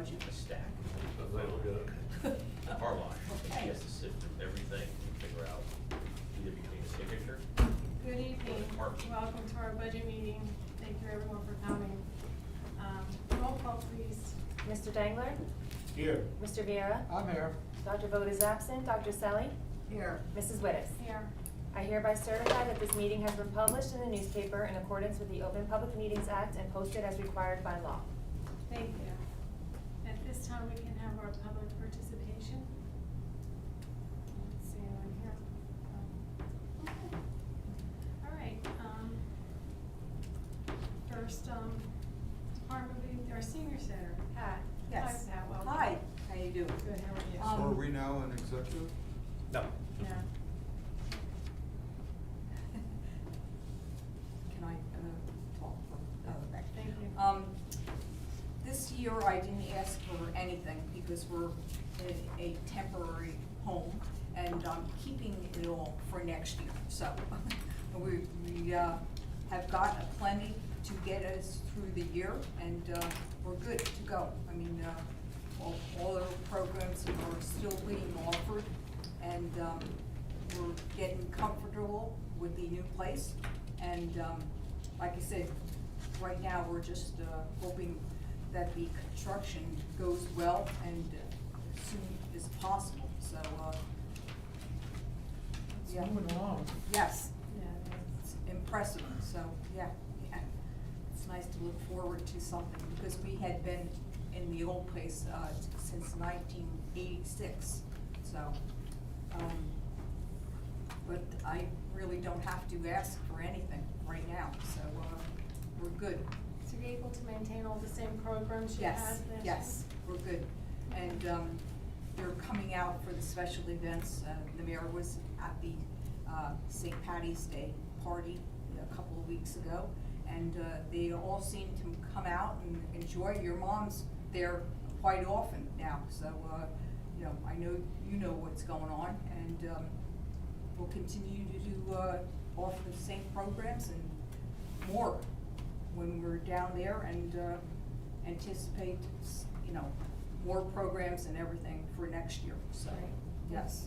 budget? A stack. Okay. Our line. Okay. She has to sift through everything and figure out either between a signature. Good evening, Mark. welcome to our budget meeting. Thank you everyone for coming. Roll call please. Mr. Dangler? Here. Mr. Viera? I'm here. Dr. Vogt is absent. Dr. Selly? Here. Mrs. Wittes? Here. I hereby certify that this meeting has been published in the newspaper in accordance with the Open Public Meetings Act and posted as required by law. Thank you. At this time, we can have our public participation. Let's see anyone here. Okay. All right, first, Department of, our senior center, Pat. Yes. Hi, Pat, welcome. Hi, how you doing? Good, how are you? Um, So are we now in executive? No. Yeah. Can I, talk for, okay. Thank you. This year I didn't ask for anything because we're in a temporary home and I'm keeping it all for next year. So we have gotten plenty to get us through the year and we're good to go. I mean, all our programs are still being offered and we're getting comfortable with the new place. And like I said, right now, we're just hoping that the construction goes well and as soon as possible, so, yeah. It's moving along. Yes, Yeah, it's impressive, so, yeah. It's nice to look forward to something, because we had been in the old place, since 1986, so, but I really don't have to ask for anything right now, so, we're good. So you're able to maintain all the same programs you had Yes, this year? yes, we're good. And they're coming out for the special events. The mayor was at the St. Patty's Day party a couple of weeks ago. And they all seem to come out and enjoy. Your mom's there quite often now. So, you know, I know you know what's going on. And we'll continue to do offer the same programs and more when we're down there and anticipate, you know, more programs and everything for next year, so, Right. yes.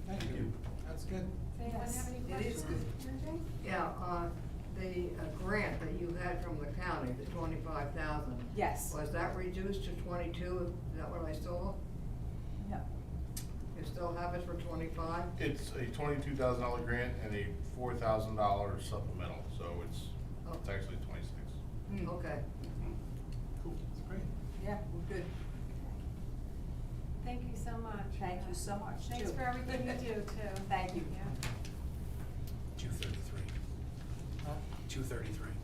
Thank you. That's good. Does anyone Yes, have any it questions? is good. Anything? Yeah, the grant that you had from the county, the 25,000. Yes. Was that reduced to 22? Is that what I saw? No. You still have it for 25? It's a $22,000 grant and a $4,000 supplemental, so it's actually 26. Hmm. Okay. Cool. That's great. Yeah, we're good. Thank you so much. Thank you so much, Thanks too. for everything you do, too. Thank you. Yeah. 233. Huh? 233. Okay.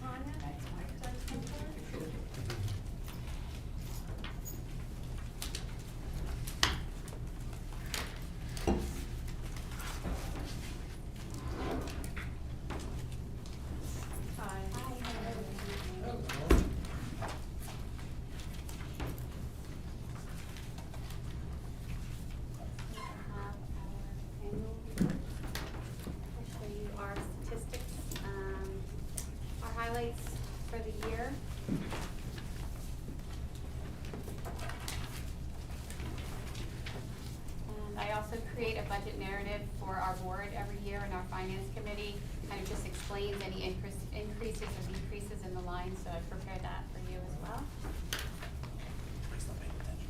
Tanya? Thanks, Mike. would you like to come forward? Hi. Have our annual report. I'll show you our statistics, our highlights for the year. And I also create a budget narrative for our board every year, and our finance committee kind of just explains any increases or decreases in the line, so I prepared that for you as well. Please not paying attention.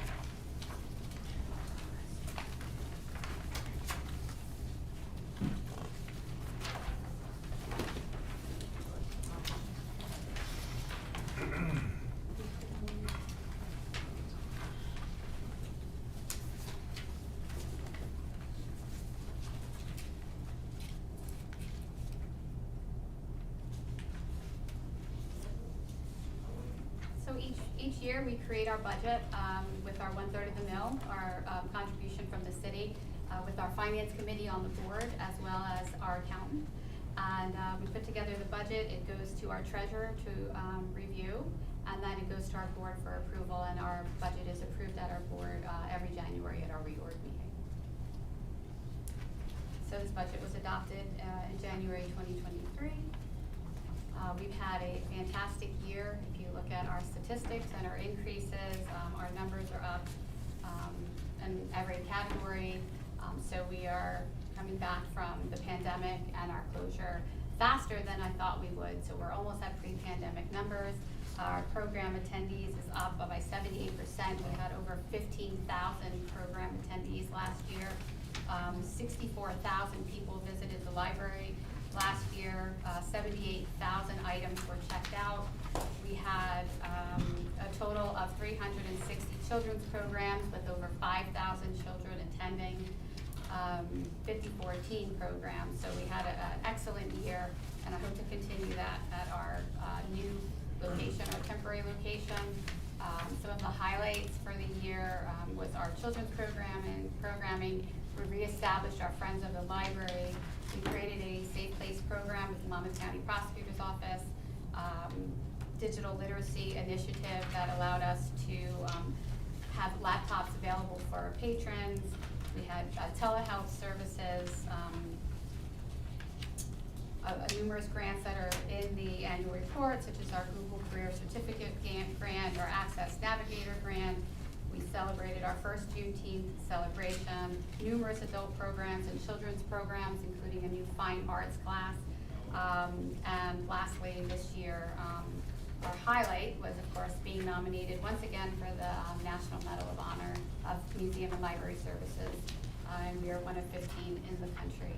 So each year, we create our budget with our 1/3 of the mill, our contribution from the city, with our finance committee on the board, as well as our accountant. And we put together the budget. It goes to our treasurer to review, and then it goes to our board for approval, and our budget is approved at our board every January at our reorg meeting. So this budget was adopted in January 2023. We've had a fantastic year. If you look at our statistics and our increases, our numbers are up in every category. So we are coming back from the pandemic and our closure faster than I thought we would. So we're almost at pre-pandemic numbers. Our program attendees is up by 78%. We had over 15,000 program attendees last year. 64,000 people visited the library last year. 78,000 items were checked out. We had a total of 360 children's programs with over 5,000 children attending. 54 teen programs. So we had an excellent year, and I hope to continue that at our new location, our temporary location. Some of the highlights for the year was our children's programming. We reestablished our Friends of the Library. We created a Safe Place program with the Monmouth County Prosecutor's Office, digital literacy initiative that allowed us to have laptops available for our patrons. We had telehealth services, numerous grants that are in the annual report, such as our Google Career Certificate grant, our Access Navigator grant. We celebrated our first Juneteenth celebration, numerous adult programs and children's programs, including a new fine arts class. And lastly, this year, our highlight was, of course, being nominated once again for the National Medal of Honor of Museum and Library Services. And we are one of 15 in the country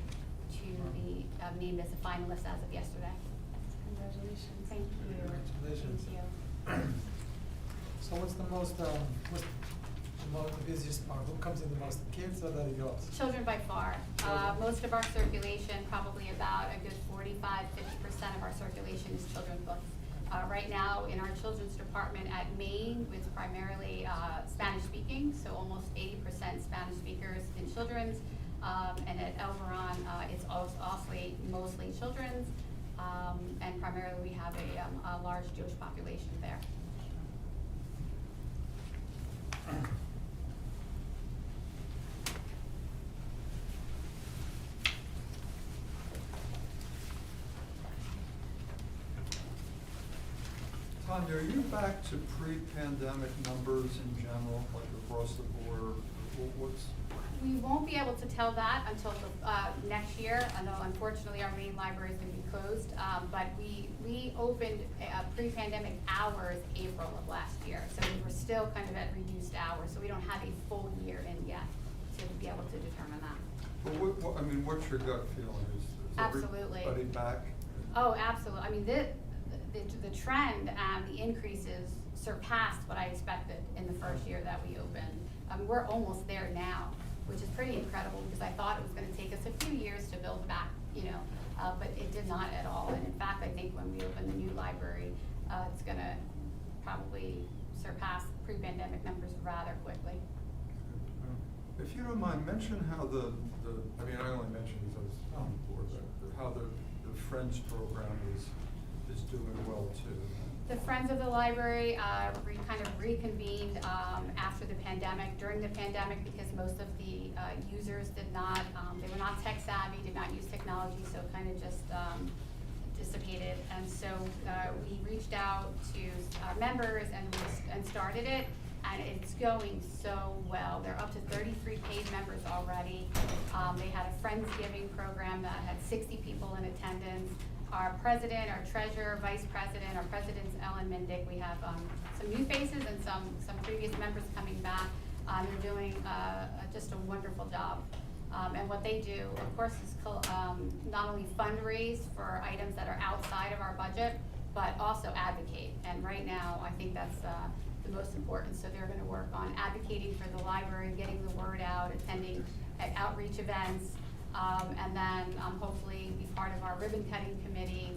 to be named as a finalist as of yesterday. Congratulations. Thank you. Congratulations. Thank you. So what's the busiest part? Who comes in the most, kids or the adults? Children by far. Most of our circulation, probably about a good 45–50% of our circulation is children's books. Right now in our children's department at Maine, it's primarily Spanish speaking, so almost 80% Spanish speakers in children's. And at Elveron, it's also mostly children's, and primarily we have a large Jewish population there. Tanya, are you back to pre-pandemic numbers in general, like across the board? What's? We won't be able to tell that until the, next year. I know unfortunately our main library is going to be closed, but we opened pre-pandemic hours April of last year, so we were still kind of at reduced hours, so we don't have a full year in yet to be able to determine that. Well, I mean, what's your gut feeling? Is Absolutely. everybody back? Oh, absolutely. I mean, the trend and the increases surpassed what I expected in the first year that we opened. We're almost there now, which is pretty incredible because I thought it was going to take us a few years to build back, but it did not at all. And in fact, I think when we open the new library, it's going to probably surpass pre-pandemic numbers rather quickly. If you don't mind, mention how I mean, I only mentioned because I was on the board, but how the Friends program is doing well too. The Friends of the Library kind of reconvened after the pandemic, during the pandemic, because most of the users did not, they were not tech savvy, did not use technology, so kind of just dissipated. And so we reached out to our members and started it, and it's going so well. They're up to 33 paid members already. They had a Friendsgiving program that had 60 people in attendance. Our president, our treasurer, vice president, our president's Ellen Mindick. We have some new faces and some previous members coming back. They're doing just a wonderful job. And what they do, of course, is not only fundraise for items that are outside of our budget, but also advocate. And right now, I think that's the most important. So they're going to work on advocating for the library, getting the word out, attending outreach events, and then hopefully be part of our ribbon cutting committee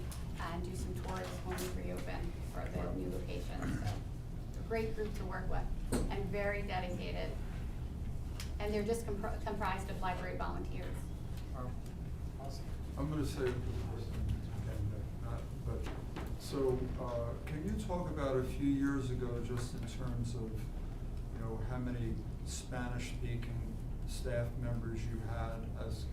and do some tours when we reopen for the new location. So a great group to work with and very dedicated. And they're just comprised of library volunteers. Awesome. I'm going to say, so can you talk about a few years ago, just in terms of, how many Spanish-speaking staff members you had as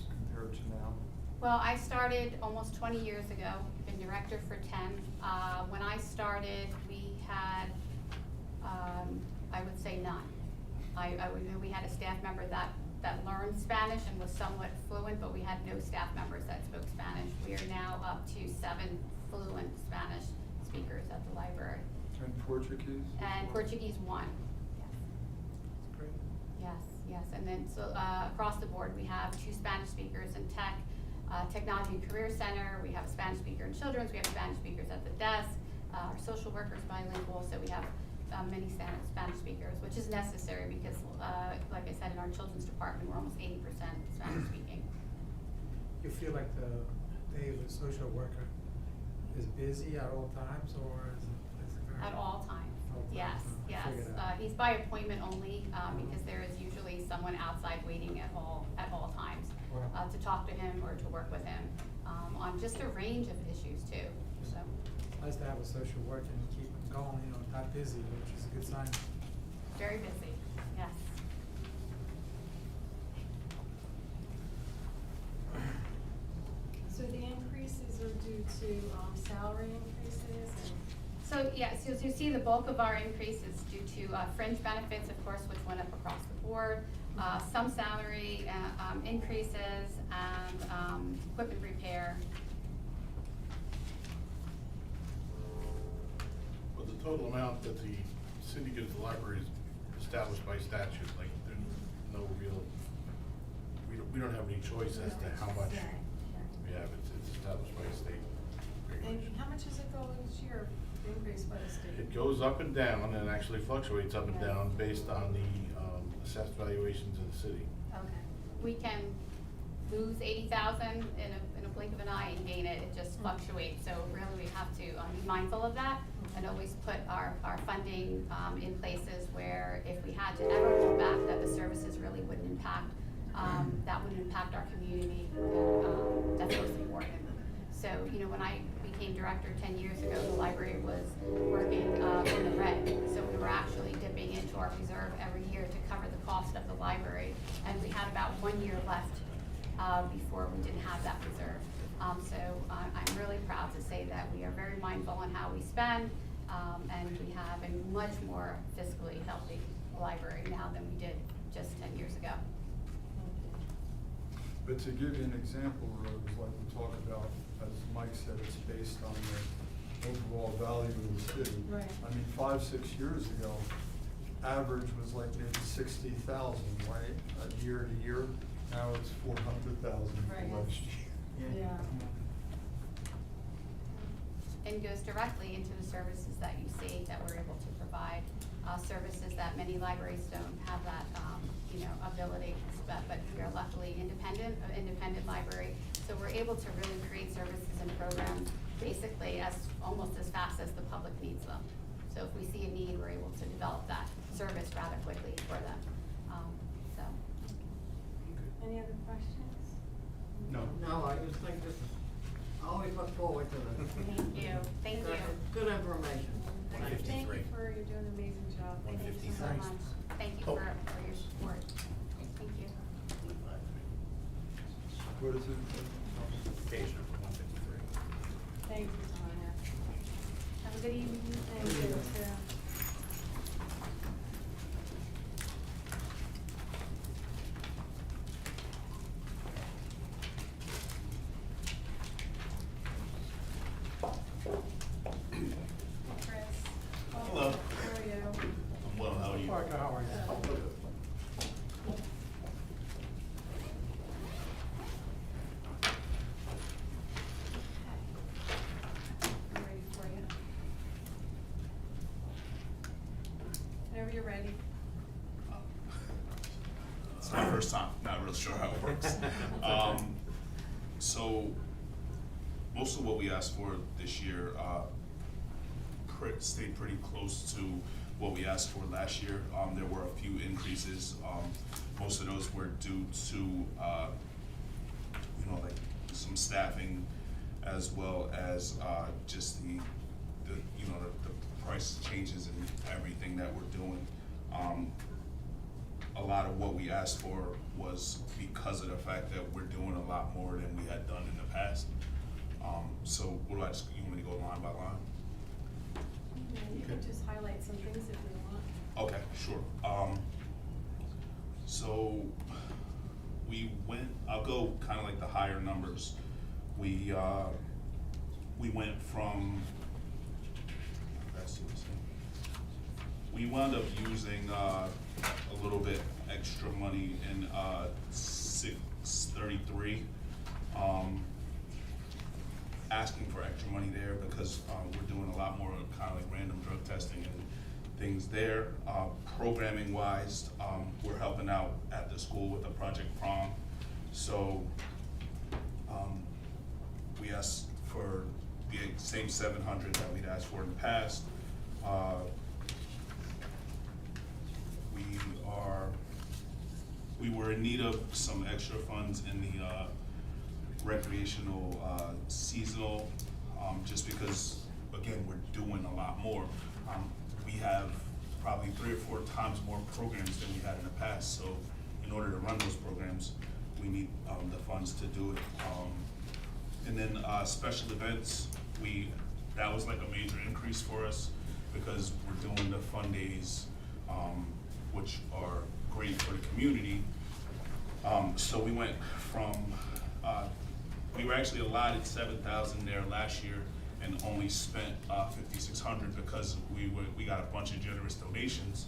compared to now? Well, I started almost 20 years ago, been director for 10. When I started, we had, I would say none. We had a staff member that learned Spanish and was somewhat fluent, but we had no staff members that spoke Spanish. We are now up to 7 fluent Spanish speakers at the library. And Portuguese? And Portuguese 1, yes. That's great. Yes, and then, so, across the board, we have 2 Spanish speakers in tech, Technology and Career Center, we have a Spanish speaker in children's, we have Spanish speakers at the desk, our social workers bilingual, so we have many Spanish speakers, which is necessary because, like I said, in our children's department, we're almost 80% Spanish speaking. You feel like the David social worker is busy at all times, or is it very? At all times, All times, yes, I yes. figured out. He's by appointment only, because there is usually someone outside waiting at all times, Wow. to talk to him or to work with him, on just a range of issues too, so. Nice to have a social worker and keep them going, not busy, which is a good sign. Very busy, yes. So the increases are due to, salary increases and? So, yes, as you see, the bulk of our increase is due to fringe benefits, of course, which went up across the board, some salary increases, and equipment repair. But the total amount that the city gives the library is established by statute, like, there's no real, we don't have any choice as to how much we have, it's established by state And regulation. how much does it go each year, increased by the state? It goes up and down, and actually fluctuates up and Yeah. down based on the assessed valuations of the city. Okay. We can lose 80,000 in a blink of an eye and gain it, it just fluctuates, so really we have to be mindful of that and always put our funding in places where if we had to ever pull back, that the services really wouldn't impact, that wouldn't impact our community, and that's most important. So, when I became director 10 years ago, the library was working in the red, so we were actually dipping into our reserve every year to cover the cost of the library, and we had about 1 year left before we didn't have that reserve. So I'm really proud to say that we are very mindful on how we spend, and we have a much more fiscally healthy library now than we did just 10 years ago. But to give you an example, Rose, like we talked about, as Mike said, it's based on the overall value of the city. Right. I mean, 5-6 years ago, average was like maybe 60,000, right, year to year. Now it's 400,000 Right. for next year. Yeah. And goes directly into the services that you see that we're able to provide, services that many libraries don't have that, ability, but we are luckily an independent library, so we're able to really create services and programs basically almost as fast as the public needs them. So if we see a need, we're able to develop that service rather quickly for them, so. Any other questions? No. No, I just think this is, I always look forward to this. Thank you. Good information. Thank you 153. for, you're doing an amazing job. Thank you so 153. much. Thank you for your support. Thank you. What is it? Page number 153. Thank you, Tanya. Have a good evening. Thank you, too. Chris. Hello. How are you? I'm well, how are you? Parker, how are you? I'm ready for you. Whenever you're ready. It's my first time, not real sure how it works. So, most of what we asked for this year, stayed pretty close to what we asked for last year. There were a few increases, most of those were due to, like some staffing as well as, just the price changes and everything that we're doing. a lot of what we asked for was because of the fact that we're doing a lot more than we had done in the past. So what do I just, you want me to go line by line? Yeah, you can just highlight some things if you want. Okay, sure. So we went, I'll go kind of like the higher numbers. We went from, we wound up using a little bit extra money in 633. Asking for extra money there because we're doing a lot more kind of like random drug testing and things there. Programming wise, we're helping out at the school with the Project Prom. So we asked for the same 700 that we'd asked for in the past. We were in need of some extra funds in the recreational seasonal, just because, again, we're doing a lot more. We have probably 3 or 4 times more programs than we had in the past, so in order to run those programs, we need the funds to do it. And then special events, that was like a major increase for us because we're doing the fun days, which are great for the community. So we went from, we were actually allotted 7,000 there last year and only spent 5,600 because we got a bunch of generous donations.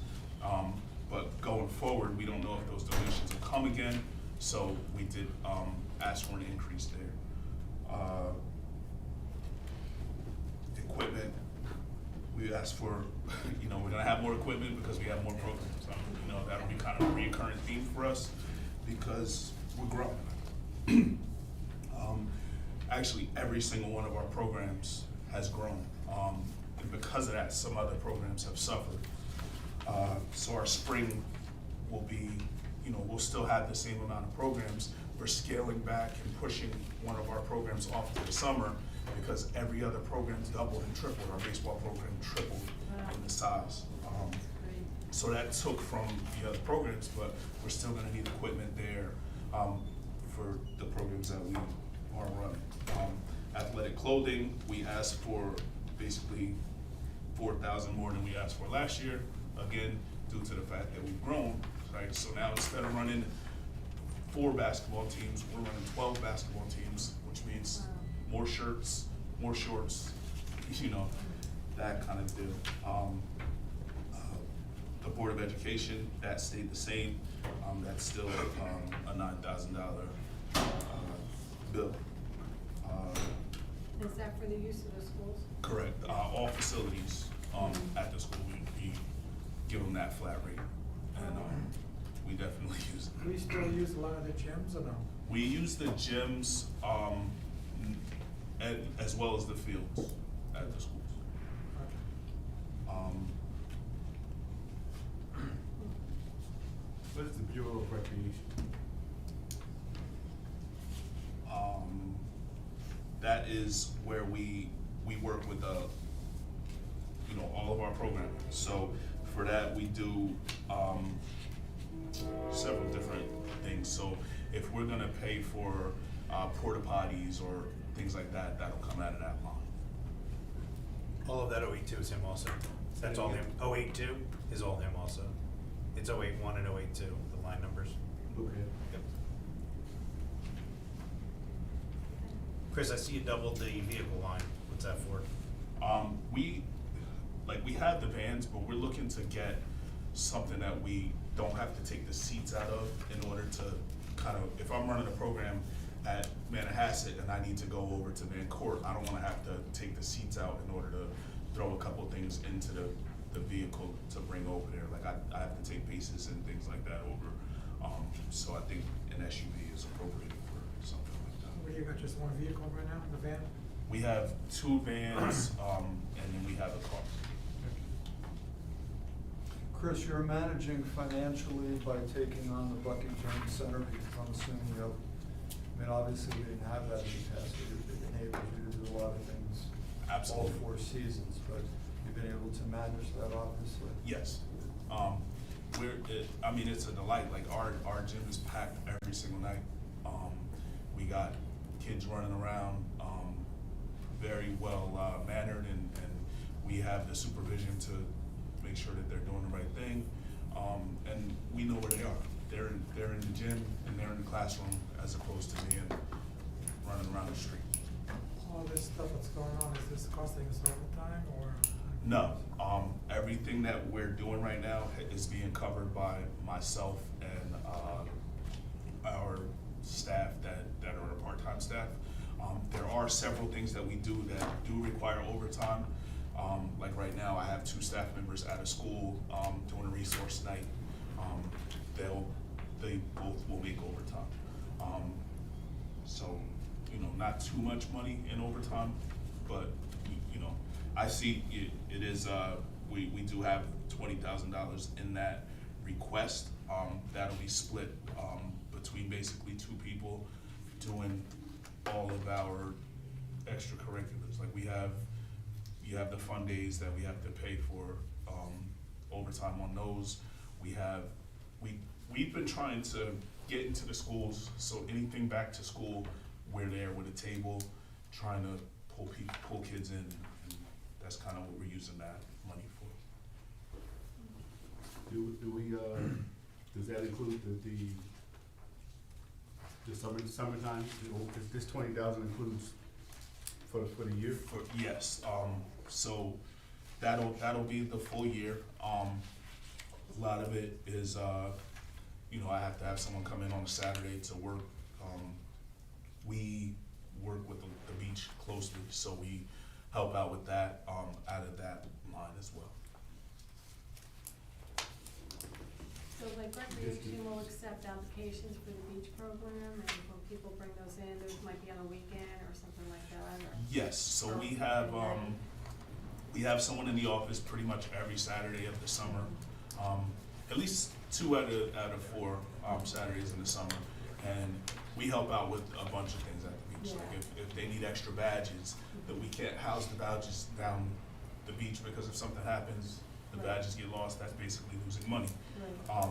But going forward, we don't know if those donations will come again, so we did ask for an increase there. Equipment, we asked for, we're gonna have more equipment because we have more programs. That'll be kind of a recurring theme for us because we're growing. Actually, every single one of our programs has grown. And because of that, some other programs have suffered. So our spring will be, we'll still have the same amount of programs. We're scaling back and pushing one of our programs off to the summer because every other program's doubled and tripled. Our baseball program tripled in the size. So that took from the other programs, but we're still gonna need equipment there for the programs that we are running. Athletic clothing, we asked for basically 4,000 more than we asked for last year. Again, due to the fact that we've grown, right? So now instead of running 4 basketball teams, we're running 12 basketball teams, which means more shirts, more shorts, that kind of deal. The Board of Education, that stayed the same. That's still a $9,000 bill. Is that for the use of the schools? Correct. All facilities at the school, we give them that flat rate, and we definitely use it. Do we still use a lot of the gyms or no? We use the gyms as well as the fields at the schools. What is the Bureau of Recreation? That is where we work with all of our programming. So for that, we do several different things. So if we're gonna pay for porta potties or things like that, that'll come out of that line. All of that 082 is him also. That's all him. 082 is all him also. It's 081 and 082, the line numbers. Okay. Yep. Chris, I see you doubled the vehicle line. What's that for? We have the vans, but we're looking to get something that we don't have to take the seats out of in order to kind of, if I'm running a program at Manhasset and I need to go over to Van Court, I don't wanna have to take the seats out in order to throw a couple things into the vehicle to bring over there. Like I have to take bases and things like that over. So I think an SUV is appropriate for something like that. Well, you got just one vehicle right now, the van? We have 2 vans, and then we have a car. Chris, you're managing financially by taking on the Buckingham Center because I'm assuming obviously we didn't have that in the past, but it enables you to do a lot of things. Absolutely. All 4 seasons, but you've been able to manage that obviously. Yes. I mean, it's a delight, like our gym is packed every single night. We got kids running around, very well mannered, and we have the supervision to make sure that they're doing the right thing. And we know where they are. They're in the gym and they're in the classroom as opposed to being running around the street. All this stuff that's going on, is this costing us overtime or? No, everything that we're doing right now is being covered by myself and, our staff that are a part-time staff. There are several things that we do that do require overtime. Like right now, I have 2 staff members at a school, doing a resource night. They both will make overtime. So, you know, not too much money in overtime, but, you know, I see it is, we do have $20,000 in that request. That'll be split, between basically 2 people doing all of our extracurriculars. Like you have the fun days that we have to pay for, overtime on those. We've been trying to get into the schools, so anything back to school, we're there with a table, trying to pull kids in, and that's kind of what we're using that money for. Do we, does that include the summertime? This 20,000 includes for the year? Yes, so that'll be the full year. A lot of it is, you know, I have to have someone come in on a Saturday to work. We work with the beach closely, so we help out with that, out of that line as well. So like recreation will accept applications for the beach program, and when people bring those in, those might be on a weekend or something like that, or? Yes, so we have someone in the office pretty much every Saturday of the summer. At least 2 out of 4 Saturdays in the summer, and we help out with a bunch of things at the beach. Like if they need extra badges, that we can't house the badges down the beach because if something happens, the badges get lost, that's basically losing money. Right.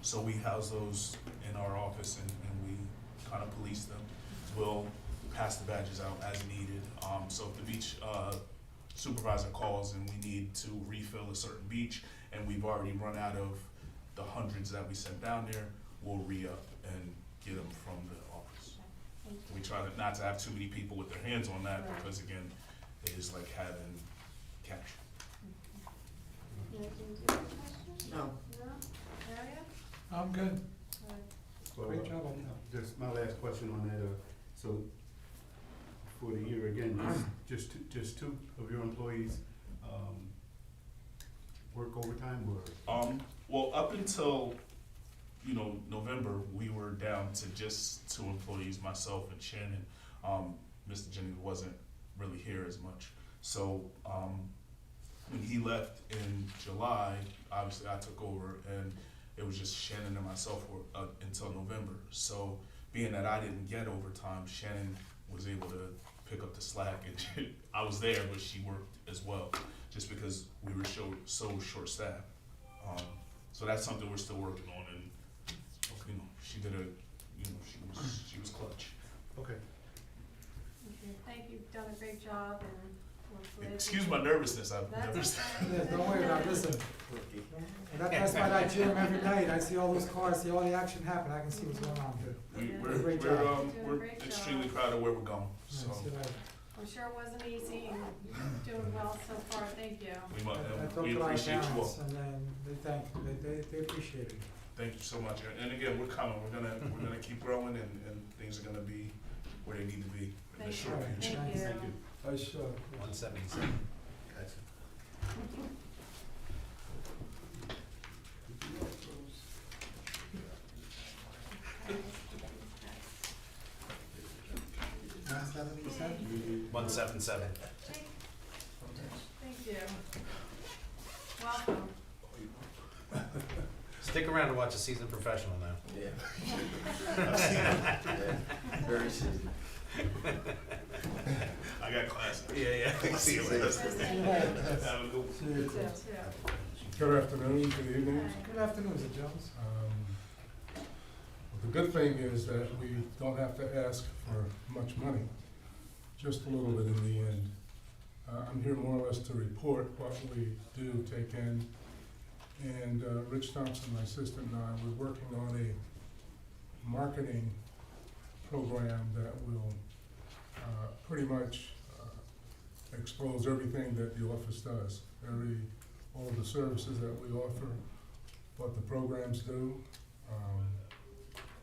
So we house those in our office and we kind of police them. We'll pass the badges out as needed. So if the beach supervisor calls and we need to refill a certain beach and we've already run out of the hundreds that we sent down there, we'll re-up and get them from the office. We try not to have too many people with their hands on that because again, it is like having cash. No. No? Harriet? I'm good. Well, Great job. Just my last question on that, so for the year, again, just 2 of your employees, work overtime or? Well, up until, you know, November, we were down to just 2 employees, myself and Shannon. Mr. Jennings wasn't really here as much. So, when he left in July, obviously I took over and it was just Shannon and myself until November. So being that I didn't get overtime, Shannon was able to pick up the slack and I was there, but she worked as well, just because we were so short-staffed. So that's something we're still working on, and you know, she did she was clutch. Okay. Okay, thank you, you've done a great job, and hopefully. Excuse my nervousness, I've never. That's okay. Yeah, don't worry about it, listen. When I pass by that gym every night, I see all those cars, see all the action happen, I can see what's going on. Great job. Doing a We're great extremely job. proud of where we're going, so. I'm sure it wasn't easy, and you're doing well so far, thank you. We appreciate you all. And then they appreciate it. Thank you so much, and again, we're coming, we're gonna keep growing, and things are gonna be where they need to be in the Thank short you. future. Thank you. Thank you. 177. $177? 177. Thank you. Welcome. Stick around to watch a seasoned professional now. Yeah. Very soon. I got class. Yeah. See you later. Have a good one. See you. Too. Good afternoon, good evening. Good afternoon, Mr. Jones. The good thing is that we don't have to ask for much money, just a little bit in the end. I'm here more or less to report what we do take in. And Rich Thompson, my assistant, and I, we're working on a marketing program that will pretty much expose everything that the office does, all the services that we offer, what the programs do,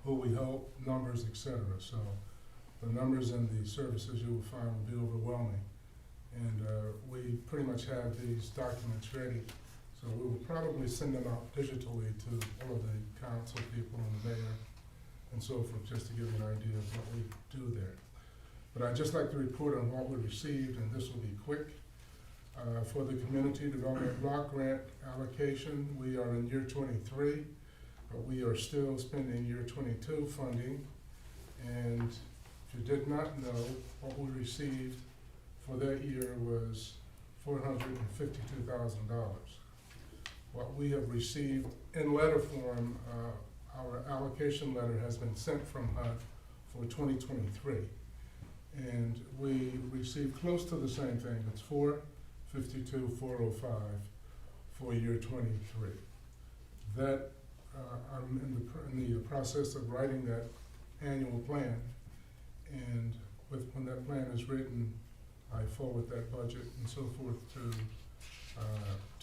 who we help, numbers, etc. So the numbers and the services you will find will be overwhelming. And we pretty much have these documents ready. So we will probably send them out digitally to all of the council people and the mayor and so forth, just to give you an idea of what we do there. But I'd just like to report on what we received, and this will be quick. For the Community Development Block Grant allocation, we are in year 23, but we are still spending year 22 funding. And if you did not know, what we received for that year was $452,000. What we have received in letter form, our allocation letter has been sent from HUD for 2023. And we received close to the same thing. It's $452,405 for year 23. That, I'm in the process of writing that annual plan. And when that plan is written, I forward that budget and so forth to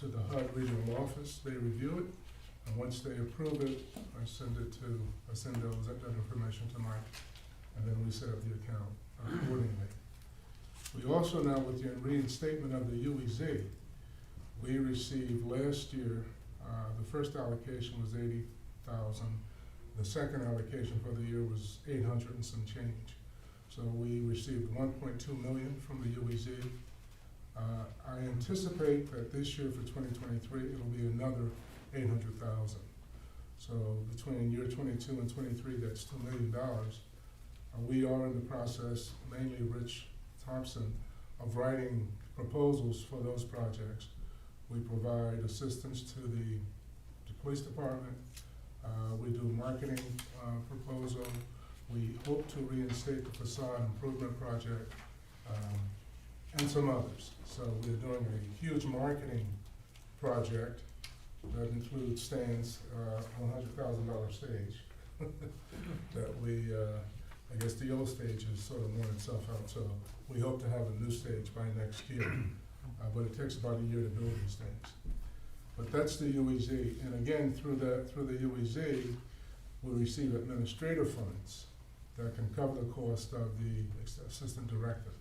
the HUD regional office. They review it, and once they approve it, I send that information to Mike, and then we set up the account accordingly. We also now, with the reinstatement of the UEZ, we received last year, the first allocation was $80,000. The second allocation for the year was 800 and some change. So we received 1.2 million from the UEZ. I anticipate that this year for 2023, it'll be another 800,000. So between year 22 and 23, that's $2 million. We are in the process, mainly Rich Thompson, of writing proposals for those projects. We provide assistance to the police department. We do marketing proposal. We hope to reinstate the facade improvement project, and some others. So we're doing a huge marketing project that includes stands, $100,000 stage that we, I guess the old stage has sort of worn itself out, so we hope to have a new stage by next year. But it takes about a year to build these things. But that's the UEZ, and again, through the UEZ, we receive administrative funds that can cover the cost of the assistant director.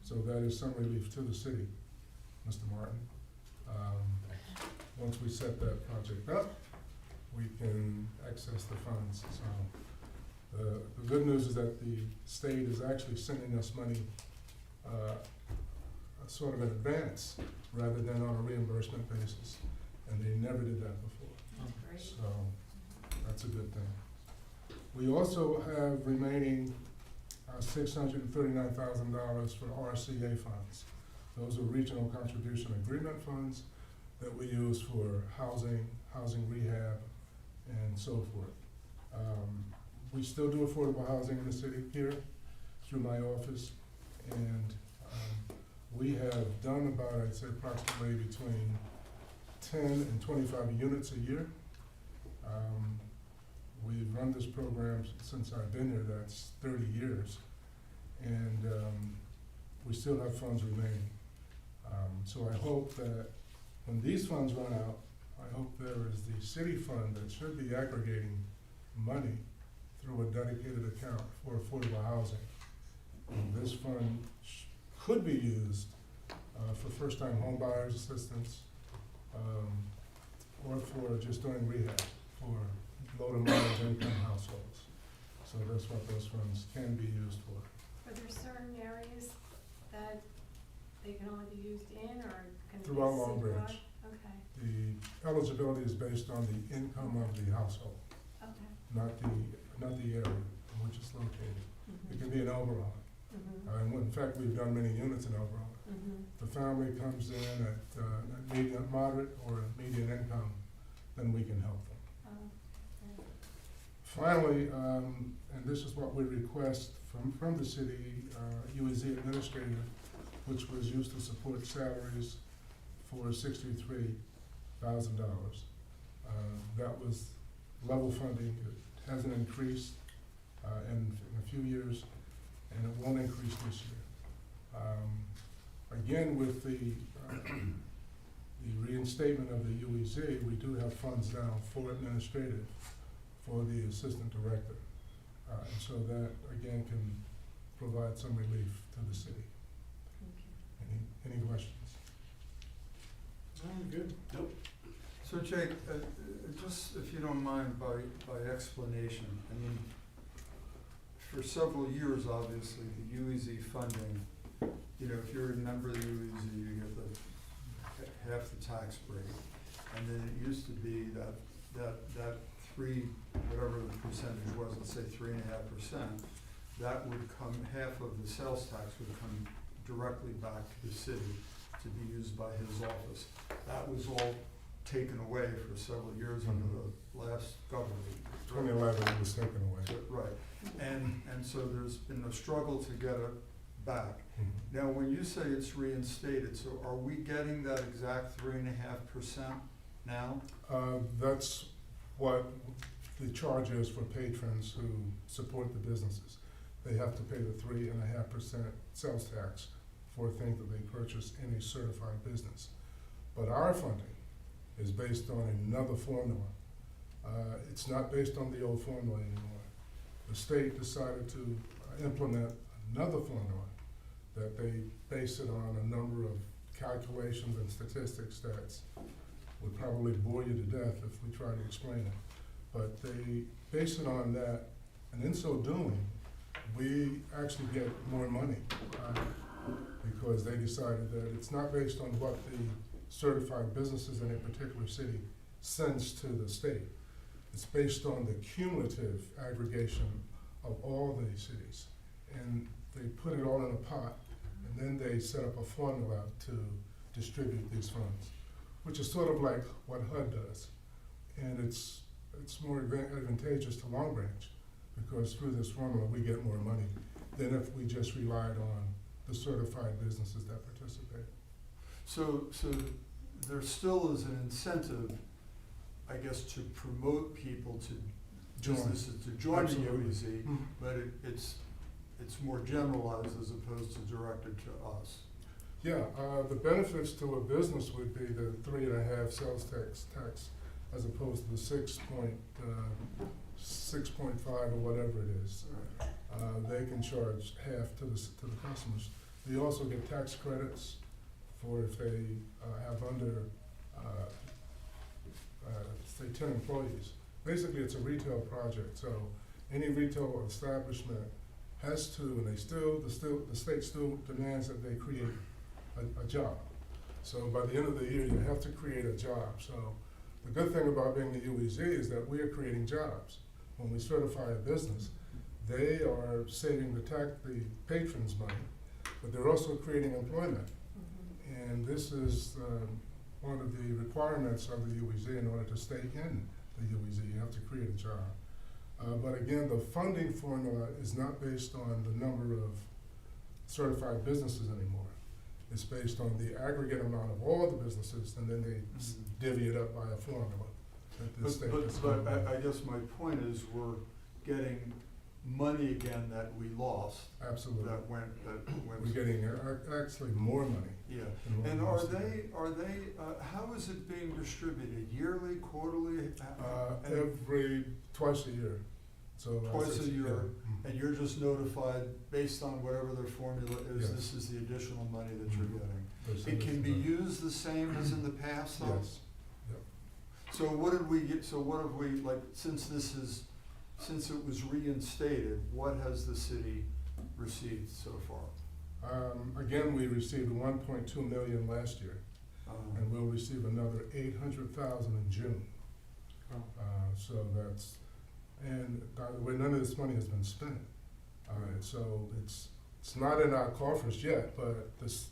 So that is some relief to the city, Mr. Martin. Once we set that project up, we can access the funds. So the good news is that the state is actually sending us money sort of in advance rather than on a reimbursement basis. And they never did that before. Oh, great. So that's a good thing. We also have remaining $639,000 for RCA funds. Those are regional contribution agreement funds that we use for housing rehab, and so forth. We still do affordable housing in the city here through my office, and we have done about, I'd say, approximately between 10 and 25 units a year. We've run this program since I've been here, that's 30 years, and we still have funds remaining. So I hope that when these funds run out, I hope there is the city fund that should be aggregating money through a dedicated account for affordable housing. And this fund could be used for first-time home buyers assistance, or for just doing rehab for low to moderate income households. So that's what those funds can be used for. Are there certain areas that they can only be used in, or can it be Throughout Long citywide? Branch. Okay, The eligibility is based on the income of the household, okay. not the area in which it's located. It can be an overall. Mhm. And when In fact, we've done many units in Elk Grove. The family comes in at medium, moderate, or median income, then we can help them. Finally, and this is what we request from the city, UEZ administrator, which was used to support salaries for $63,000. That was level funding. It hasn't increased in a few years, and it won't increase this year. Again, with the reinstatement of the UEZ, we do have funds now for administrative, for the assistant director. And so that, again, can provide some relief to the city. Any questions? Good. Nope. So Jake, just if you don't mind, by explanation, I mean, for several years, obviously, the UEZ funding, you know, if you're a member of the UEZ, you get the half the tax break. And then it used to be that three, whatever the percentage was, let's say 3.5%, that would come, half of the sales tax would come directly back to the city to be used by his office. That was all taken away for several years under the last government. 2011 it was taken away. Right, and so there's been a struggle to get it back. Now, when you say it's reinstated, so are we getting that exact 3.5% now? That's what the charge is for patrons who support the businesses. They have to pay the 3.5% sales tax for things that they purchase in a certified business. But our funding is based on another formula. It's not based on the old formula anymore. The state decided to implement another formula that they base it on a number of calculations and statistics that would probably bore you to death if we try to explain it. But they base it on that, and in so doing, we actually get more money because they decided that it's not based on what the certified businesses in a particular city sends to the state. It's based on the cumulative aggregation of all the cities. And they put it all in a pot, and then they set up a formula to distribute these funds, which is sort of like what HUD does. And it's more advantageous to Long Branch because through this formula we get more money than if we just relied on the certified businesses that participate. So there still is an incentive, I guess, to promote people to businesses to join the UEZ, but it's more generalized as opposed to directed to us. Yeah, the benefits to a business would be the 3.5 sales tax as opposed to the 6.5 or whatever it is. They can charge half to the customers. They also get tax credits for if they have under, say 10 employees. Basically, it's a retail project, so any retail establishment has to, and the state still demands that they create a job. So by the end of the year, you have to create a job. So the good thing about being the UEZ is that we are creating jobs. When we certify a business, they are saving the patrons money, but they're also creating employment. And this is one of the requirements of the UEZ in order to stay in the UEZ. You have to create a job. But again, the funding formula is not based on the number of certified businesses anymore. It's based on the aggregate amount of all the businesses, and then they divvy it up by a formula. But I guess my point is we're getting money again that we lost. Absolutely. That went. We're getting actually more money. Yeah. than what And we are used to they, get. how is it being distributed? Yearly, quarterly? Twice a year. So Twice a year, yeah. and you're just notified based on whatever their formula is, Yes. this is the additional money that you're getting. There's It can be additional- used the same as in the past though? Yes. Yep. So what did we get, so what have we, like, since it was reinstated, what has the city received so far? Again, we received 1.2 million last year, and we'll receive another 800,000 in June. So that's, and by the way, none of this money has been spent. So It's not in our coffers yet, but it's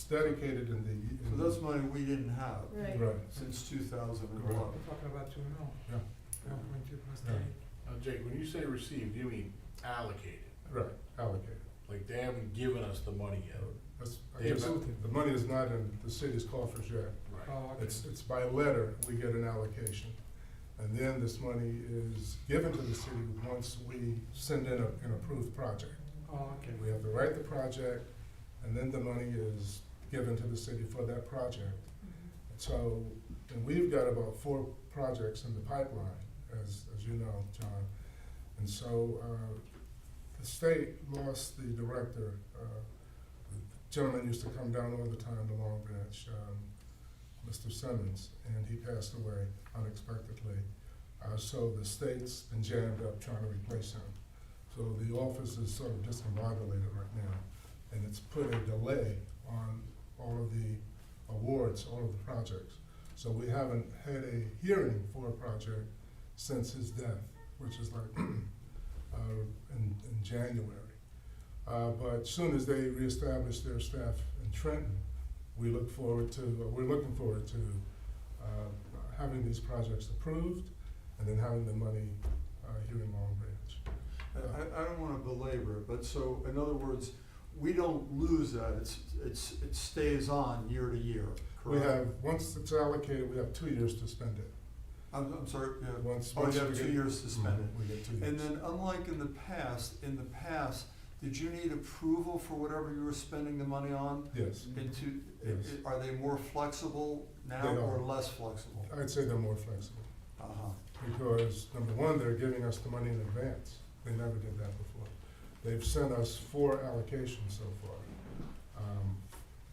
dedicated in the. So that's money we didn't have Right. Right, since 2011. We're talking about 2 mil. yeah, 1.2 plus Yeah. 8. Now, Jake, when you say received, you mean allocated? right, allocated. Like they haven't given us the money yet? That's, They again, have- the money is not in the city's coffers yet. Right. Oh, okay. It's by letter, we get an allocation. And then this money is given to the city once we send in an approved project. Oh, okay. We have to write the project, and then the money is given to the city for that project. So, and we've got about 4 projects in the pipeline, as you know, John. And so, the state lost the director, the gentleman used to come down all the time to Long Branch, Mr. Simmons, and he passed away unexpectedly. So the state's been jammed up trying to replace him. So the office is sort of discombobulated right now, and it's put a delay on all of the awards, all of the projects. So we haven't had a hearing for a project since his death, which is like in January. But as soon as they reestablish their staff in Trenton, we're looking forward to having these projects approved and then having the money here in Long Branch. I don't wanna belabor it, but so, in other words, we don't lose that, it stays on year to year, We correct? have, once it's allocated, we have 2 years to spend it. I'm sorry, yeah. Once Oh, you we have 2 get- years to spend it. We get 2 years. And then unlike in the past, did you need approval for whatever you were spending the money on? Yes, Into, Yes. are they more flexible now They or are. less flexible? I'd say they're more flexible. Uh-huh. Because, number one, they're giving us the money in advance. They never did that before. They've sent us 4 allocations so far.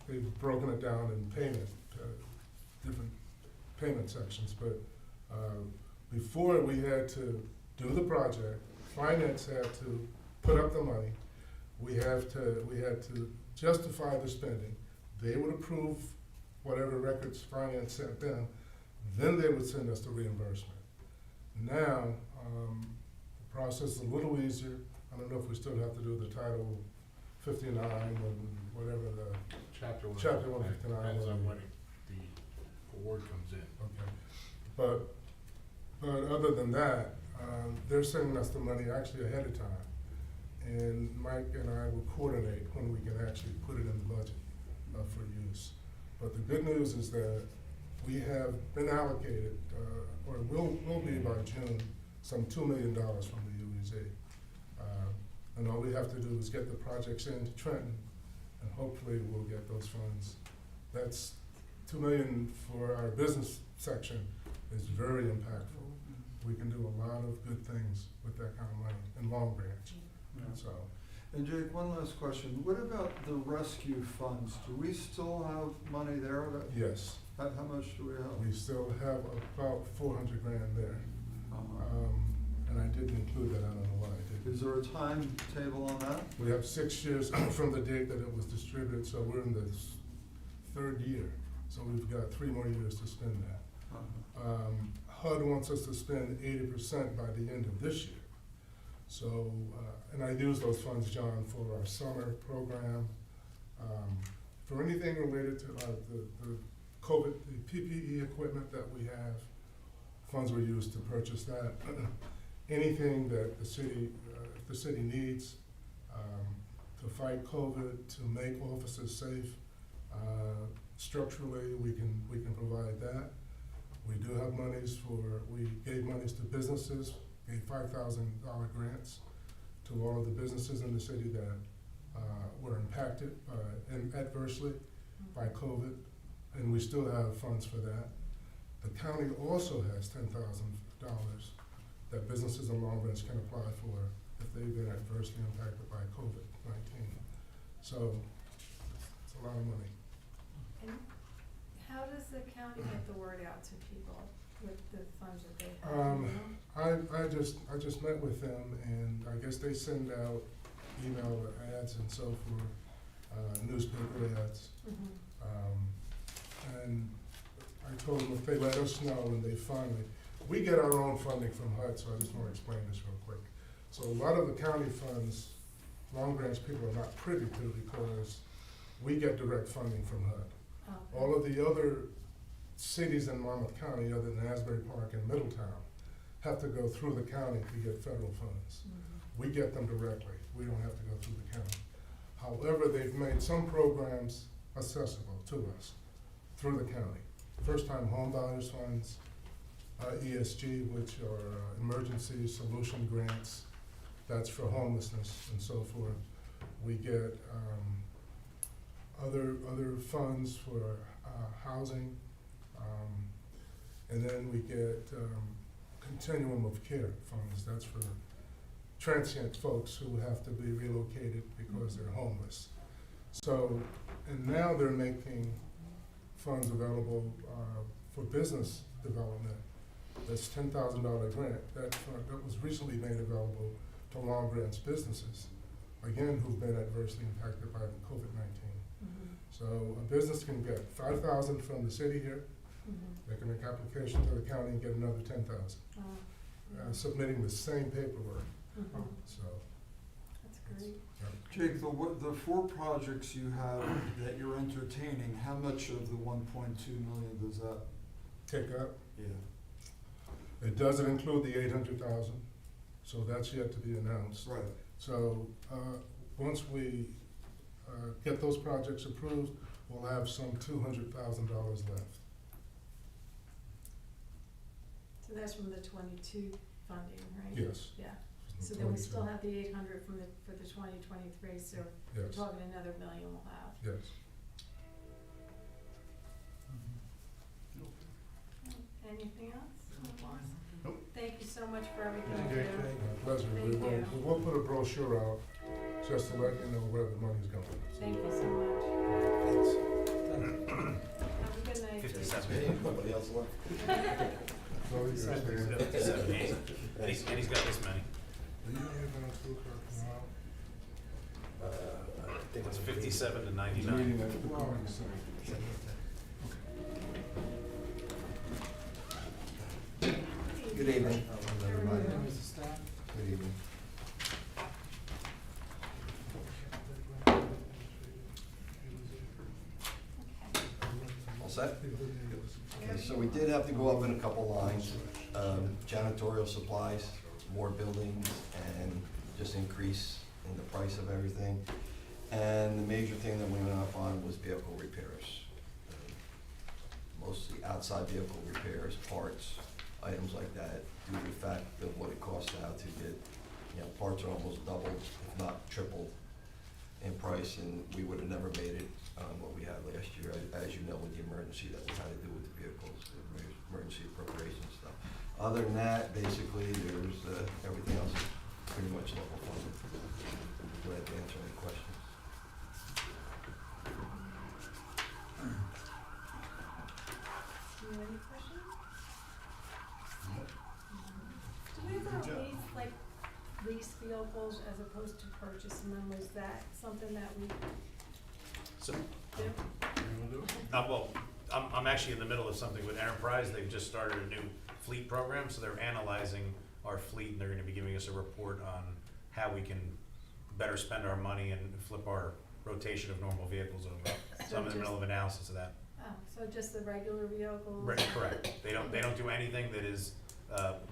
They've broken it down in payment, different payment sections, but before we had to do the project, finance had to put up the money, we had to justify the spending. They would approve whatever records finance sent them, then they would send us the reimbursement. Now, the process is a little easier. I don't know if we still have to do the Title 59 and whatever the, Chapter 159. Depends on when the award comes in. okay. But other than that, they're sending us the money actually ahead of time. And Mike and I will coordinate when we can actually put it in the budget for use. But the good news is that we have been allocated, or will be by June, some $2 million from the UEZ. And all we have to do is get the projects into Trenton, and hopefully we'll get those funds. That's $2 million for our business section is very impactful. We can do a lot of good things with that kind of money in Long Branch, so. And Jake, one last question. What about the rescue funds? Do we still have money there? Yes, How much do we have? we still have about 400 grand there. Uh-huh. And I didn't include that, I don't know why I didn't. Is there a timetable on that? We have 6 years from the date that it was distributed, so we're in the 3rd year. So we've got 3 more years to spend that. Uh-huh. HUD wants us to spend 80% by the end of this year. So, and I use those funds, John, for our summer program, for anything related to the COVID, the PPE equipment that we have. Funds were used to purchase that. Anything that the city needs to fight COVID, to make offices safe, structurally, we can provide that. We do have monies we gave monies to businesses, gave $5,000 grants to all of the businesses in the city that were impacted adversely by COVID, and we still have funds for that. The county also has $10,000 that businesses in Long Branch can apply for if they've been adversely impacted by COVID-19. So it's a lot of money. And how does the county get the word out to people with the funds that they have? Do you know? I just met with them, and I guess they send out email ads and so forth, newspaper ads. And I told them if they let us know when they finally, we get our own funding from HUD, so I just want to explain this real quick. So a lot of the county funds, Long Branch people are not privy to because we get direct funding from HUD. Okay. All of the other cities in Monmouth County, other than Asbury Park and Middletown, have to go through the county to get federal funds. We get them directly, we don't have to go through the county. However, they've made some programs accessible to us through the county. First-time home buyers funds, ESG, which are emergency solution grants, that's for homelessness and so forth. We get other funds for housing, and then we get continuum of care funds. That's for transient folks who have to be relocated because they're homeless. So, and now they're making funds available for business development. That's $10,000 grant. That was recently made available to Long Branch businesses, again, who've been adversely impacted by COVID-19. So a business can get $5,000 from the city here. They can make application to the county and get another $10,000, submitting the same paperwork. So, That's great. Jake, the 4 projects you have that you're entertaining, how much of the 1.2 million does that? take up. Yeah. It doesn't include the 800,000, so that's yet to be announced. Right. So, once we, get those projects approved, we'll have some $200,000 left. So that's from the 22 funding, right? Yes. Yeah. From So then we 22. still have the 800 for the 2023, so we're Yes, talking another $1 million we'll have. yes. Anything else? Nope. Thank you so much for everything you Jake, do. My pleasure. Thank We will, you. we will put a brochure out just to let you know where the money's going. Thank you so much. Thanks. Have a good night. Jake. 57. Nobody else left? So you're saying- 57. And he's got this many. Are you gonna do it tomorrow? I think it's 57 to 99. Tomorrow, you say. Good evening. Mr. Staff? Good evening. All set? Okay, so we did have to go up in a couple lines. Janitorial supplies, more buildings, and just increase in the price of everything. And the major thing that we went up on was vehicle repairs. Mostly outside vehicle repairs, parts, items like that, due to the fact of what it costs now to get, parts are almost doubled, if not tripled in price, and we would have never made it on what we had last year, as you know, with the emergency that we had to do with the vehicles, the emergency appropriation stuff. Other than that, basically, there's, everything else is pretty much level funded. Glad to answer any questions. Do you have any questions? Do we ever lease vehicles as opposed to purchasing them? Was that something that we So, do? well, I'm actually in the middle of something with Enterprise. They've just started a new fleet program, so they're analyzing our fleet, and they're gonna be giving us a report on how we can better spend our money and flip our rotation of normal vehicles over. So I'm in the middle of analysis of that. Oh, so just the regular vehicles? Right, correct. They don't do anything that is,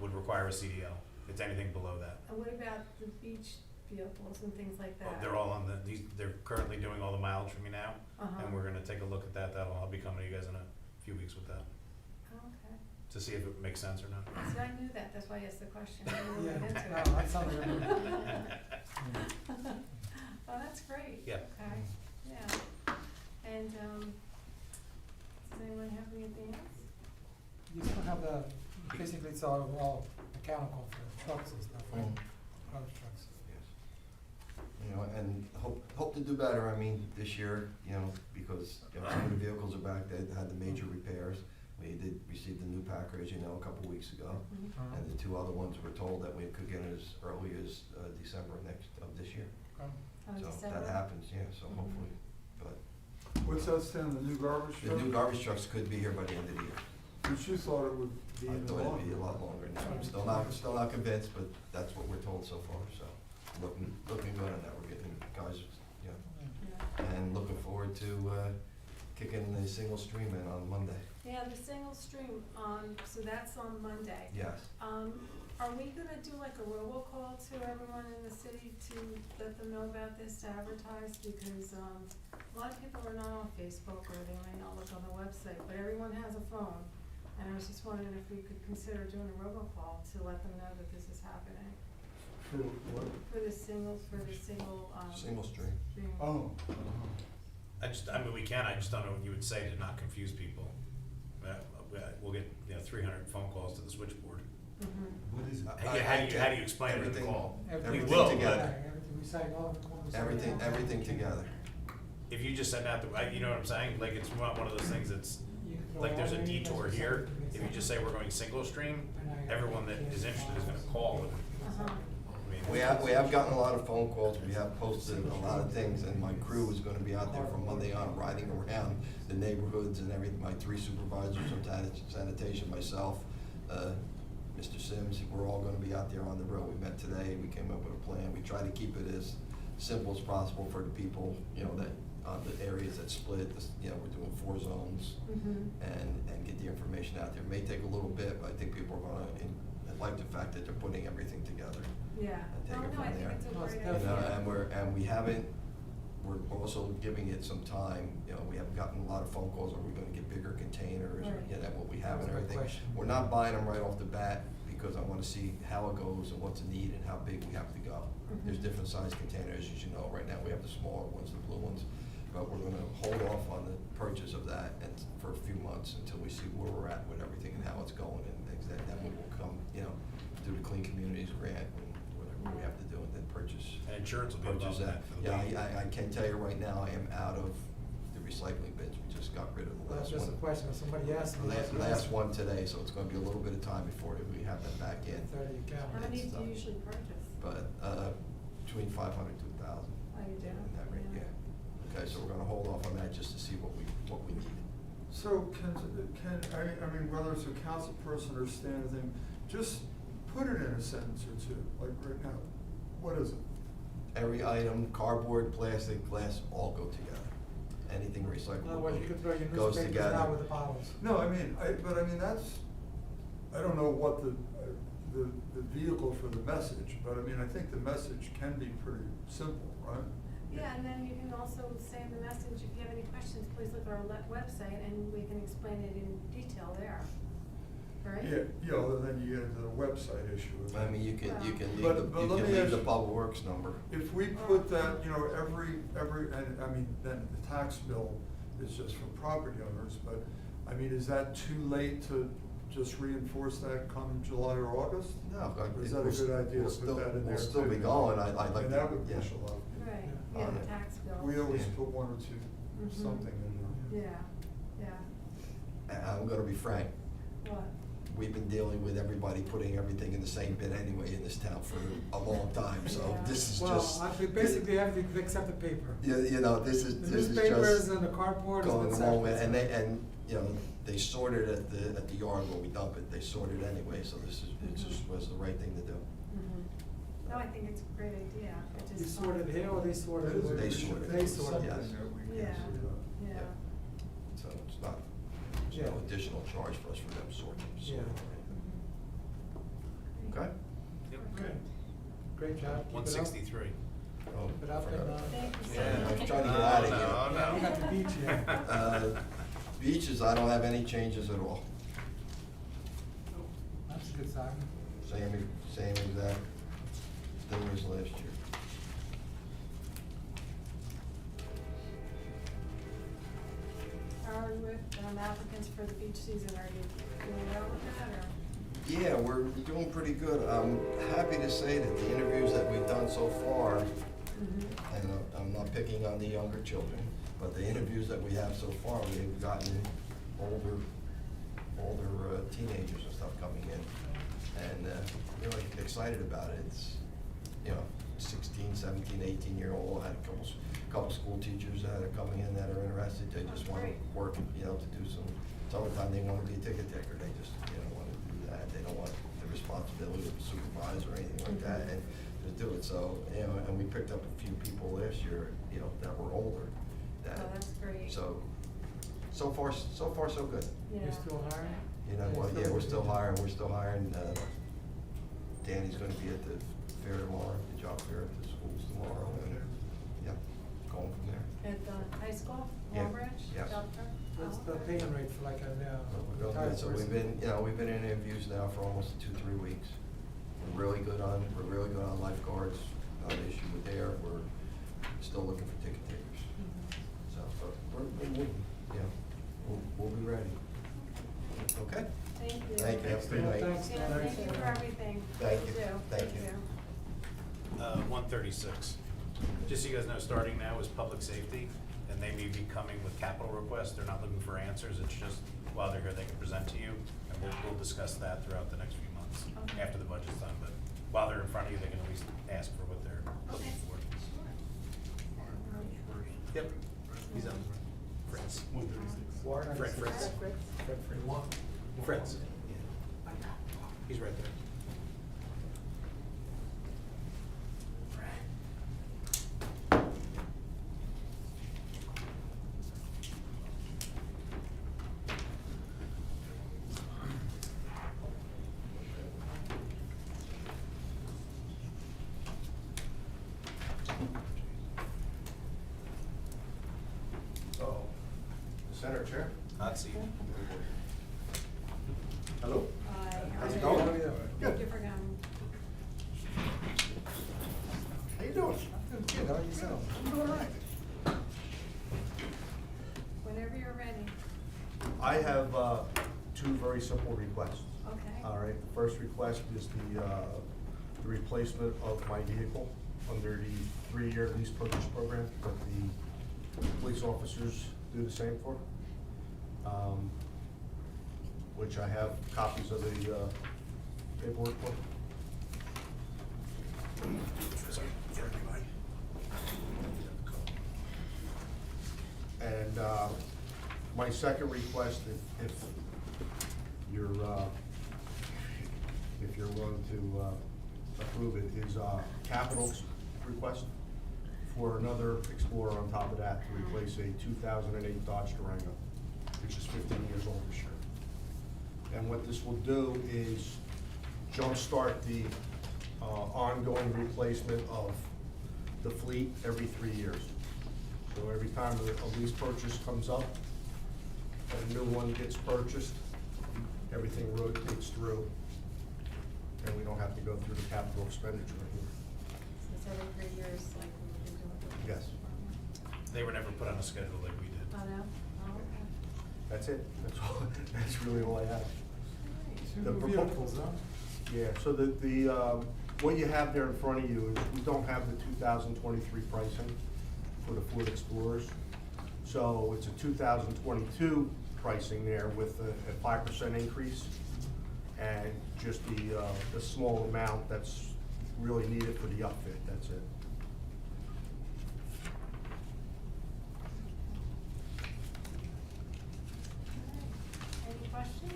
would require a CDL. It's anything below that. And what about the beach vehicles and things like that? They're all on they're currently doing all the mileage for me now, Uh-huh. and we're gonna take a look at that. I'll be coming to you guys in a few weeks with that, Okay. to see if it makes sense or not. See, I knew that, that's why I asked the question. I didn't Yeah, look into no, it. that's something Oh, that's great. Yeah. Okay, yeah. And, does anyone have anything else? You still have basically it's all mechanical for trucks and stuff, right? Garbage trucks. Yes. And hope to do better, this year, because, some of the vehicles are back, they had the major repairs. We did receive the new Packer, as you know, a couple weeks ago. Uh-huh. And the 2 other ones were told that we could get it as early as December of this year. Oh. Oh, So December? that happens, yeah, so hopefully, but What's outstanding, the new garbage the truck? new garbage trucks could be here by the end of the year. Which you thought it would be I even thought longer. it'd be a lot longer now. I'm still not convinced, but that's what we're told so far, so looking good on that. We're getting guys, you know, Yeah. and looking forward to, kicking the single stream in on Monday. Yeah, the single stream on, so that's on Monday. Yes. Are we gonna do like a robocall to everyone in the city to let them know about this, to advertise? Because, a lot of people are not on Facebook or they may not look on the website, but everyone has a phone. And I was just wondering if we could consider doing a robocall to let them know that this is happening. For what? For the single, Single stream. stream. Oh. I mean, we can, I just don't know what you would say to not confuse people. We'll get, 300 phone calls to the switchboard. Mhm. What is it? How do you explain it in the Everything- call? We everything will, together. but Everything, we say all the calls. Everything together. if you just send out you know what I'm saying? Like, it's not one of those things that's, You can throw like, there's a all the detour messages here. out, If you just say we're going single stream, and I- everyone that is interested is gonna call. Uh-huh. I mean, We have gotten a lot of phone calls, we have posted a lot of things, and my crew is gonna be out there from Monday on, riding around the neighborhoods and everything. My 3 supervisors from sanitation, myself, Mr. Sims, we're all gonna be out there on the road. We met today, we came up with a plan. We try to keep it as simple as possible for the people, that, the areas that split, we're doing 4 zones, Mhm. and get the information out there. It may take a little bit, but I think people are gonna, like the fact that they're putting everything together. Yeah. And take Oh, it no, I from think there. it's a No, it's great You know, idea. we're also giving it some time, we haven't gotten a lot of phone calls, are we gonna get bigger containers, or, Right. what we have and That's a good everything. question. We're not buying them right off the bat, because I wanna see how it goes and what's the need and how big we have to go. There's Mhm. different size containers, as you know, right now we have the smaller ones, the blue ones, but we're gonna hold off on the purchase of that and for a few months until we see where we're at with everything and how it's going and things, then we will come, do the Clean Communities grant and whatever we have to do, and then purchase. And insurance will be Purchase above that. that for the Yeah, league. I can tell you right now, I am out of the recycling bins, we just got rid of the That's last just a one. question, if somebody asked me. Last one today, so it's gonna be a little bit of time before we have them back in. 30 How many do It's, you usually purchase? But, between 500 to 1,000. Oh, you do? In that rate, yeah. Okay, so we're gonna hold off on that just to see what we need. So I mean, whether it's a council person or standing, just put it in a sentence or two, like right now. What is it? Every item, cardboard, plastic, glass, all go together. Anything recyclable Otherwise, you could throw your goes newspapers together. out with the bottles. No, I mean, that's, I don't know what the vehicle for the message, but I mean, I think the message can be pretty simple, right? Yeah, and then you can also say in the message, if you have any questions, please look at our website and we can explain it in detail there, right? Yeah, well, then you get into the website issue. I mean, you can leave But the, you let can me leave ask the you- public works number. If we put that, every, and I mean, then the tax bill is just for property owners, but, I mean, is that too late to just reinforce that come July or August? No, Or is that a good idea to put that in there? We'll still too? be going, I'd like to. And that would yeah. push a lot. Right, Yeah. yeah, On the it. tax bill. We always Yeah. put 1 or 2, Mhm. something in there. Yeah, yeah. And I'm gonna be frank, What? we've been dealing with everybody putting everything in the same bin anyway in this town for a long time, so Yeah. this is Well, just. I think basically everything except the paper. Yeah, this is The just. newspapers and the cardboard is Going what's along with, separate. and they sort it at the yard where we dump it, they sort it anyway, so it just was the right thing to do. Mhm. No, I think it's a great idea. It You just. sort it here or they sort it? They sort it. They sort it. Yes. Yeah, yeah. So it's not, there's Yeah. no additional charge for us for them sorting. Yeah. Okay? Good. Great job. Keep it up. 163. Oh, Keep it up forgot and, about that. Thank you so Yeah. much. I was trying to get out of here. Yeah, we got the beach here. Beaches, I don't have any changes at all. That's a good sign. Same exact thing as last year. How are you with applicants for the beach season? Are you doing well with that or? Yeah, we're doing pretty good. I'm happy to say that the interviews that we've done so far, and I'm not picking on the younger children, but the interviews that we have so far, we've gotten older teenagers and stuff coming in. And, really excited about it. It's, 16, 17, 18-year-old, I had a couple school teachers that are coming in that are interested. They just want to Great. work, to do summertime, they want to be a ticket taker. They just, want to do that. They don't want the responsibility of a supervisor or anything like that. And to do it, so, you know, and we picked up a few people last year, you know, that were older. that- Oh, that's great. So far, so good. Yeah. You're still hiring? You know, well, yeah, we're still hiring, Danny's gonna be at the fair tomorrow, the job fair at the schools tomorrow, and, yeah, going from there. At the high school, Yeah, Long Branch? yes. Doctor? What's Oh, the okay. paying rate for like a We're going retired good. So person? we've been in interviews now for almost 2-3 weeks. We're really good on lifeguards, not an issue with there, we're still looking for ticket takers. So, but we'll be ready. Okay? Thank you. Thank you. Have a good night. Thanks. Yeah, thank you for everything. Thank you. do. Thank you. 136. Just so you guys know, starting now is public safety, and they may be coming with capital requests. They're not looking for answers. It's just while they're here, they can present to you, and we'll discuss that throughout the next few months Okay. after the budget's done. But while they're in front of you, they can at least ask for what they're looking Okay. for. Yep. He's on. Fritz. 136. Fritz. Fritz. He's right there. So, Center Chair? Hot seat. Hello? Hi. How's it How going? are you? Thank you for coming. How you doing? I'm good, how are yourself? I'm doing all right. Whenever you're ready. I have two very simple requests. Okay. All right, the first request is the replacement of my vehicle under the 3-year lease purchase program that the police officers do the same for. Which I have copies of the paperwork for. Sorry. And my second request, if you're willing to approve it, is capital request for another Explorer on top of that to replace a 2008 Dodge Durango, which is 15 years old this year. And what this will do is jumpstart the ongoing replacement of the fleet every 3 years. So every time a lease purchase comes up, a new one gets purchased, everything rotates through, and we don't have to go through the capital expenditure anymore. So it's every 3 years, like we've been doing with the Yes. department. They were never put on a schedule like we did. Oh, no? Oh, okay. That's it, that's all, that's really all I have. Two The propo- vehicles, huh? Yeah, so what you have there in front of you is, we don't have the 2023 pricing for the Ford Explorers. So it's a 2022 pricing there with a 5% increase, and just the small amount that's really needed for the upfit, that's it. Any questions?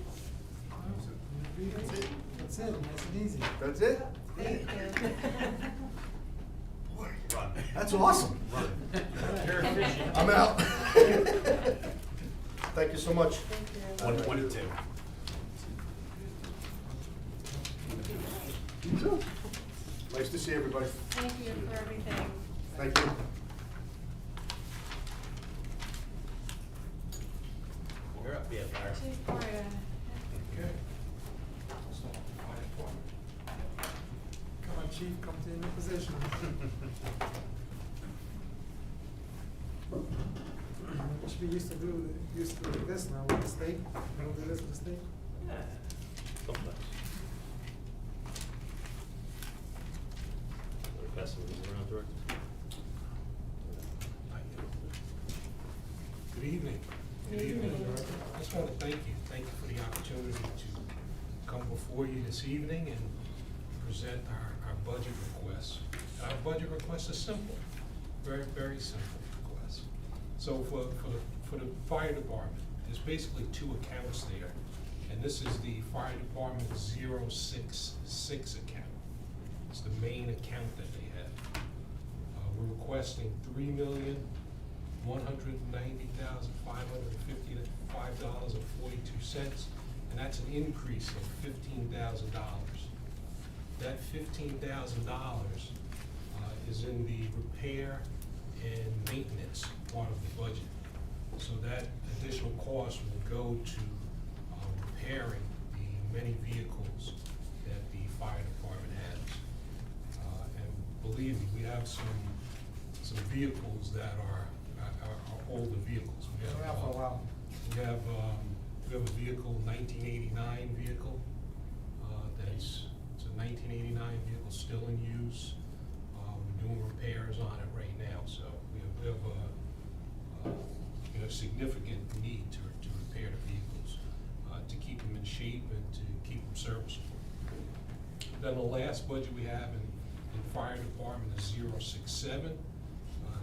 That's it, nice and easy. That's it? Thank you. Boy, Run. that's awesome. Run. I'm out. Thank you so much. Thank you. 122. Nice to see everybody. Thank you for everything. Thank you. You're up, yeah, fire. Chief Gloria. Okay. Come on, chief, come to your new position. We should be used to do this now with the state. We don't do this with the state. Sometimes. Wanna pass some of these around, Director? Good evening. Good evening. I just want to thank you for the opportunity to come before you this evening and present our budget requests. Our budget request is simple, very, very simple request. So for the fire department, there's basically 2 accounts there, and this is the fire department 066 account. It's the main account that they have. We're requesting $3,190,555.42, and that's an increase of $15,000. That $15,000 is in the repair and maintenance part of the budget. So that additional cost will go to repairing the many vehicles that the fire department has. And believe me, we have some vehicles that are older vehicles. We have, Been around for a while. we have a vehicle, 1989 vehicle, it's a 1989 vehicle still in use. We're doing repairs on it right now, so we have a significant need to repair the vehicles, to keep them in shape and to keep them serviceable. Then the last budget we have in fire department is 067.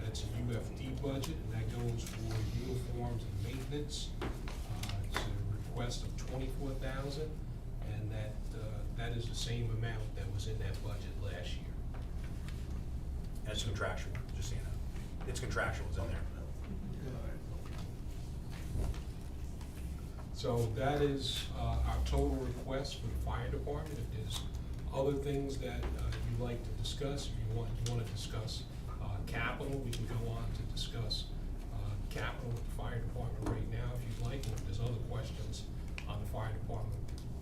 That's a UFD budget, and that goes for uniforms and maintenance. It's a request of $24,000, and that is the same amount that was in that budget last year. And it's contractual, just so you know. It's contractual, it's in there. So that is our total request for the fire department. If there's other things that you'd like to discuss, if you want to discuss capital, we can go on to discuss capital with the fire department right now if you'd like. And if there's other questions on the fire department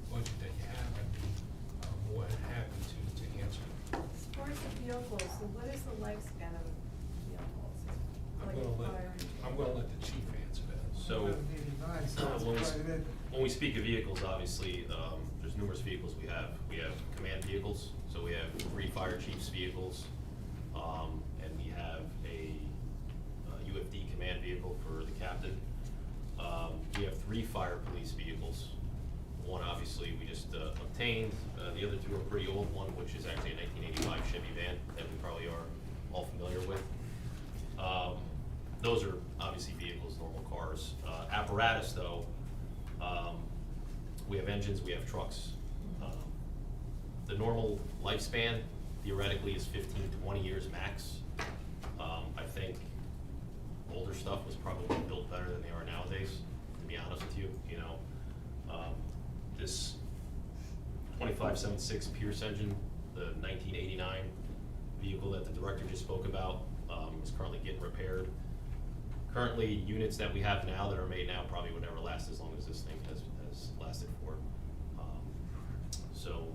budget that you have, I'd be more than happy to answer. As far as the vehicles, so what is the lifespan of the vehicles? I'm gonna let the chief answer that. So, 189 sounds when we, quite a bit. when we speak of vehicles, obviously, there's numerous vehicles we have. We have command vehicles, so we have 3 fire chiefs' vehicles, and we have a UFD command vehicle for the captain. We have 3 fire police vehicles. One, obviously, we just obtained. The other 2 are pretty old. One, which is actually a 1985 Chevy van that we probably are all familiar with. Those are obviously vehicles, normal cars. Apparatus, though, we have engines, we have trucks. The normal lifespan theoretically is 15, 20 years max. I think older stuff was probably built better than they are nowadays, to be honest with you. You know, this 2576 Pierce engine, the 1989 vehicle that the director just spoke about, is currently getting repaired. Currently, units that we have now that are made now probably would never last as long as this thing has lasted for. So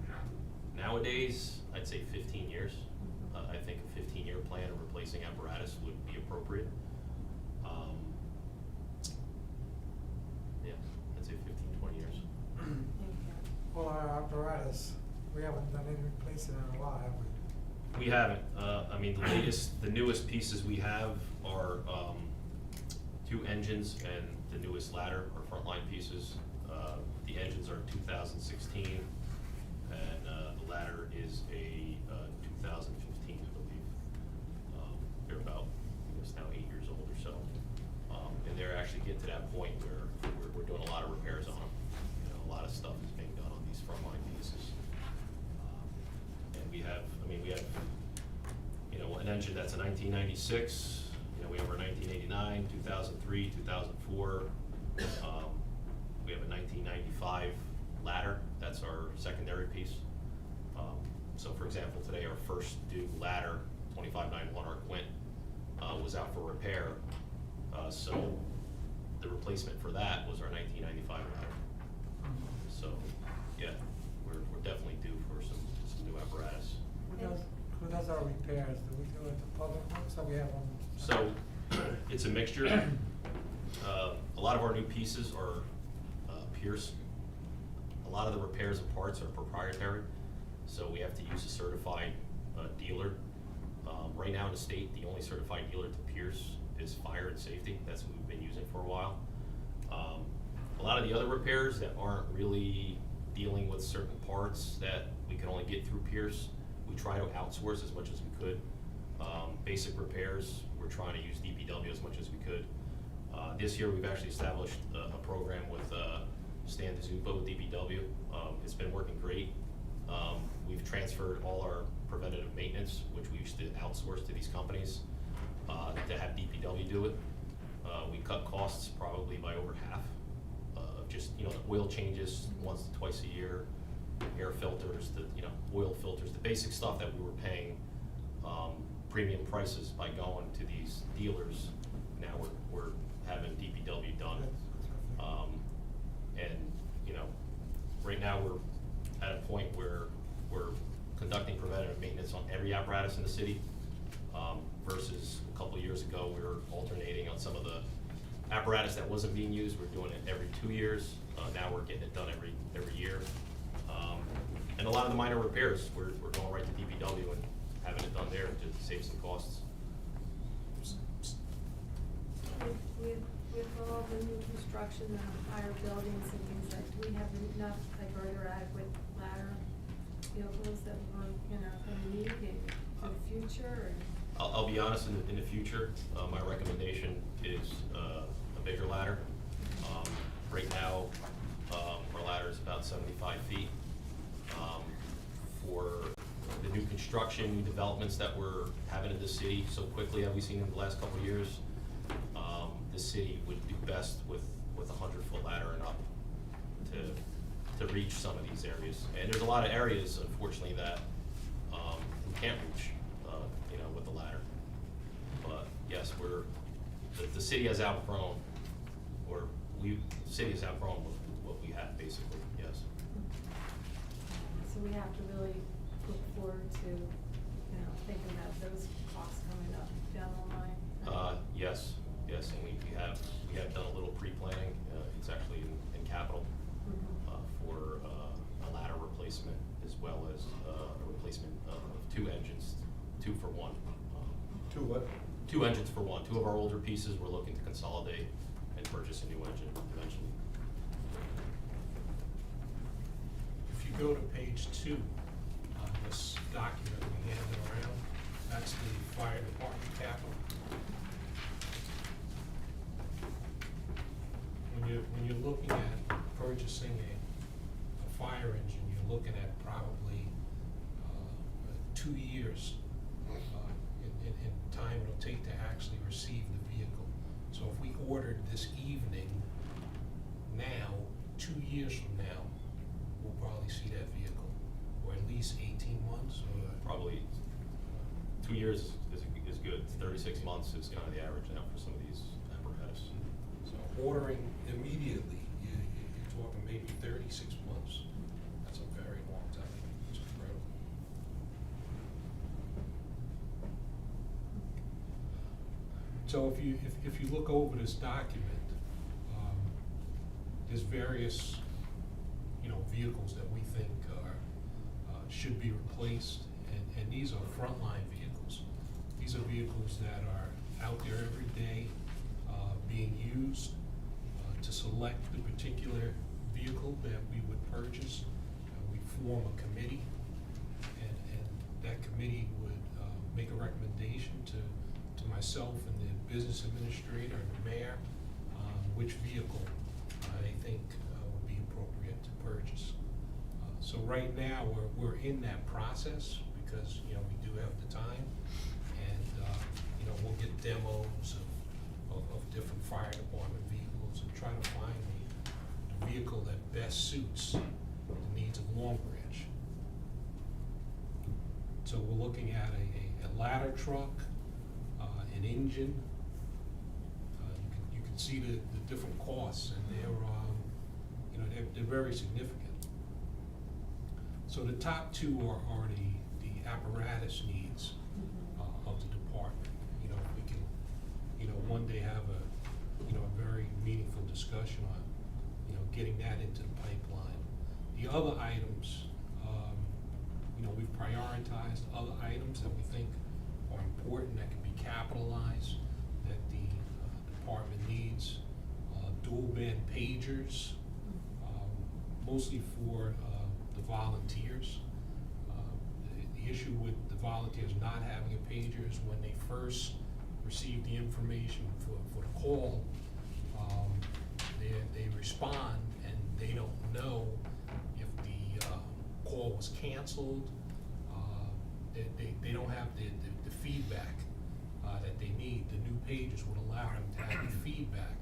nowadays, I'd say 15 years. I think a 15-year plan of replacing apparatus would be appropriate. Yeah, I'd say 15, 20 years. Well, our apparatus, we haven't done any replacing in a while, have we? We haven't. I mean, the newest pieces we have are 2 engines and the newest ladder are frontline pieces. The engines are 2016, and the ladder is a 2015, I believe. They're about, I guess now 8 years old or so. And they're actually getting to that point where we're doing a lot of repairs on them. You know, a lot of stuff is being done on these frontline pieces. And we have, you know, an engine that's a 1996. You know, we have our 1989, 2003, 2004. We have a 1995 ladder. That's our secondary piece. So, for example, today our first due ladder, 2591 Arc Quint, was out for repair. So the replacement for that was our 1995 ladder. So, yeah, we're definitely due for some new apparatus. Who does our repairs? Do we do it the public works, or we have them? So it's a mixture. A lot of our new pieces are Pierce. A lot of the repairs and parts are proprietary, so we have to use a certified dealer. Right now in the state, the only certified dealer to Pierce is Fire and Safety. That's what we've been using for a while. A lot of the other repairs that aren't really dealing with certain parts that we can only get through Pierce, we try to outsource as much as we could. Basic repairs, we're trying to use DPW as much as we could. This year, we've actually established a program with Stan DeZupa with DPW. It's been working great. We've transferred all our preventative maintenance, which we used to outsource to these companies, to have DPW do it. We cut costs probably by over half. Just, you know, the oil changes once to twice a year, air filters, the, you know, oil filters, the basic stuff that we were paying premium prices by going to these dealers. Now we're having DPW done. And, you know, right now we're at a point where we're conducting preventative maintenance on every apparatus in the city, versus a couple of years ago, we were alternating on some of the apparatus that wasn't being used. We're doing it every 2 years. Now we're getting it done every year. And a lot of the minor repairs, we're going right to DPW and having it done there to save some costs. With all the new construction and higher buildings and things like, do we have enough, like, are there adequate ladder vehicles that we're, you know, gonna need for the future, or? I'll be honest, in the future, my recommendation is a bigger ladder. Right now, our ladder is about 75 feet. For the new construction, new developments that we're having in the city so quickly, have we seen in the last couple of years, the city would do best with a 100-foot ladder and up to reach some of these areas. And there's a lot of areas, unfortunately, that we can't reach, you know, with the ladder. But yes, the city has outgrown, the city has outgrown what we have, basically, yes. So we have to really look forward to, you know, thinking about those costs coming up down the line. Yes, and we have done a little pre-planning. It's actually in capital for a ladder replacement, as well as a replacement of 2 engines, 2 for 1. 2 what? 2 engines for 1. 2 of our older pieces we're looking to consolidate and purchase a new engine eventually. If you go to page 2 on this document we handed around, that's the fire department capital. When you're looking at purchasing a fire engine, you're looking at probably 2 years in time it'll take to actually receive the vehicle. So if we ordered this evening, now, 2 years from now, we'll probably see that vehicle, or at least 18 months, or. Probably 2 years is good. 36 months is kind of the average now for some of these apparatus. So ordering immediately, you're talking maybe 36 months. That's a very long time. It's incredible. So if you look over this document, there's various, you know, vehicles that we think should be replaced, and these are frontline vehicles. These are vehicles that are out there every day being used. To select the particular vehicle that we would purchase, we form a committee, and that committee would make a recommendation to myself and the business administrator and the mayor on which vehicle they think would be appropriate to purchase. So right now, we're in that process because, you know, we do have the time, and you know, we'll get demos of different fire department vehicles and try to find the vehicle that best suits the needs of Long Branch. So we're looking at a ladder truck, an engine. You can see the different costs, and they're you know, they're very significant. So the top 2 are the apparatus needs of the department. You know, if we can, you know, one day have a very meaningful discussion on, you know, getting that into the pipeline. The other items, you know, we've prioritized other items that we think are important that can be capitalized, that the department needs. Dual band pagers, mostly for the volunteers. The issue with the volunteers not having a pager is when they first receive the information for the call, they respond and they don't know if the call was canceled. they don't have the feedback that they need. The new pages would allow them to have the feedback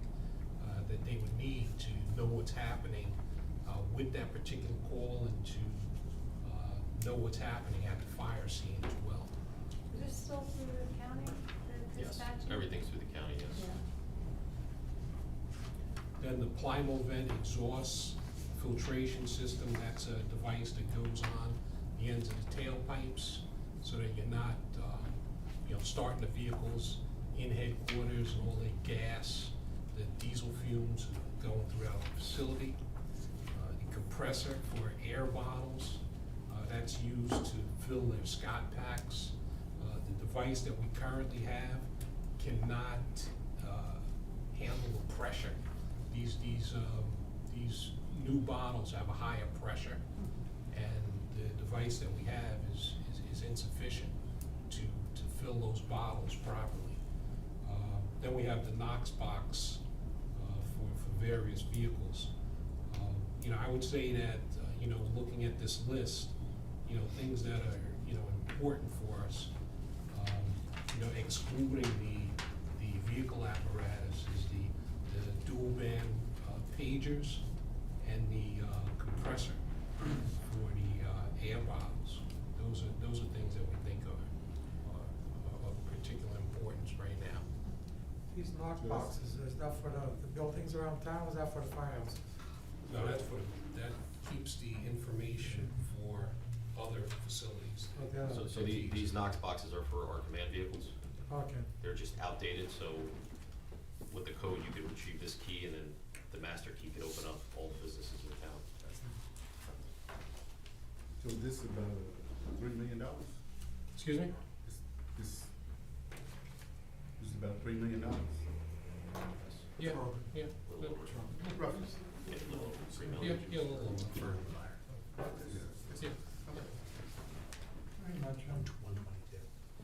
that they would need to know what's happening with that particular call and to know what's happening at the fire scene as well. Is this still through the county, the Yes, dispatching? everything's through the county, yes. Yeah. Then the Plymouth exhaust filtration system, that's a device that goes on the ends of the tailpipes so that you're not, starting the vehicles in headquarters and all the gas, the diesel fumes going throughout the facility. The compressor for air bottles, that's used to fill their Scott packs. The device that we currently have cannot handle the pressure. These new bottles have a higher pressure, and the device that we have is insufficient to fill those bottles properly. Then we have the Knox box for various vehicles. I would say that looking at this list, things that are important for us, excluding the vehicle apparatus is the dual band pagers and the compressor for the air bottles. Those are things that we think are of particular importance right now. These knock boxes, is that for the buildings around town, or is that for the firehouses? No, that keeps the information for other facilities. Okay. So these Knox boxes are for our command vehicles. Okay. They're just outdated, so with the code, you could retrieve this key and then the master key could open up all the businesses in town. So this is about $3 million? Excuse me? This is about $3 million? Yeah, yeah. A little over. Roughly. Yeah, a little over $3 Yeah, million. yeah, a little over. For Yeah. Very much. 122,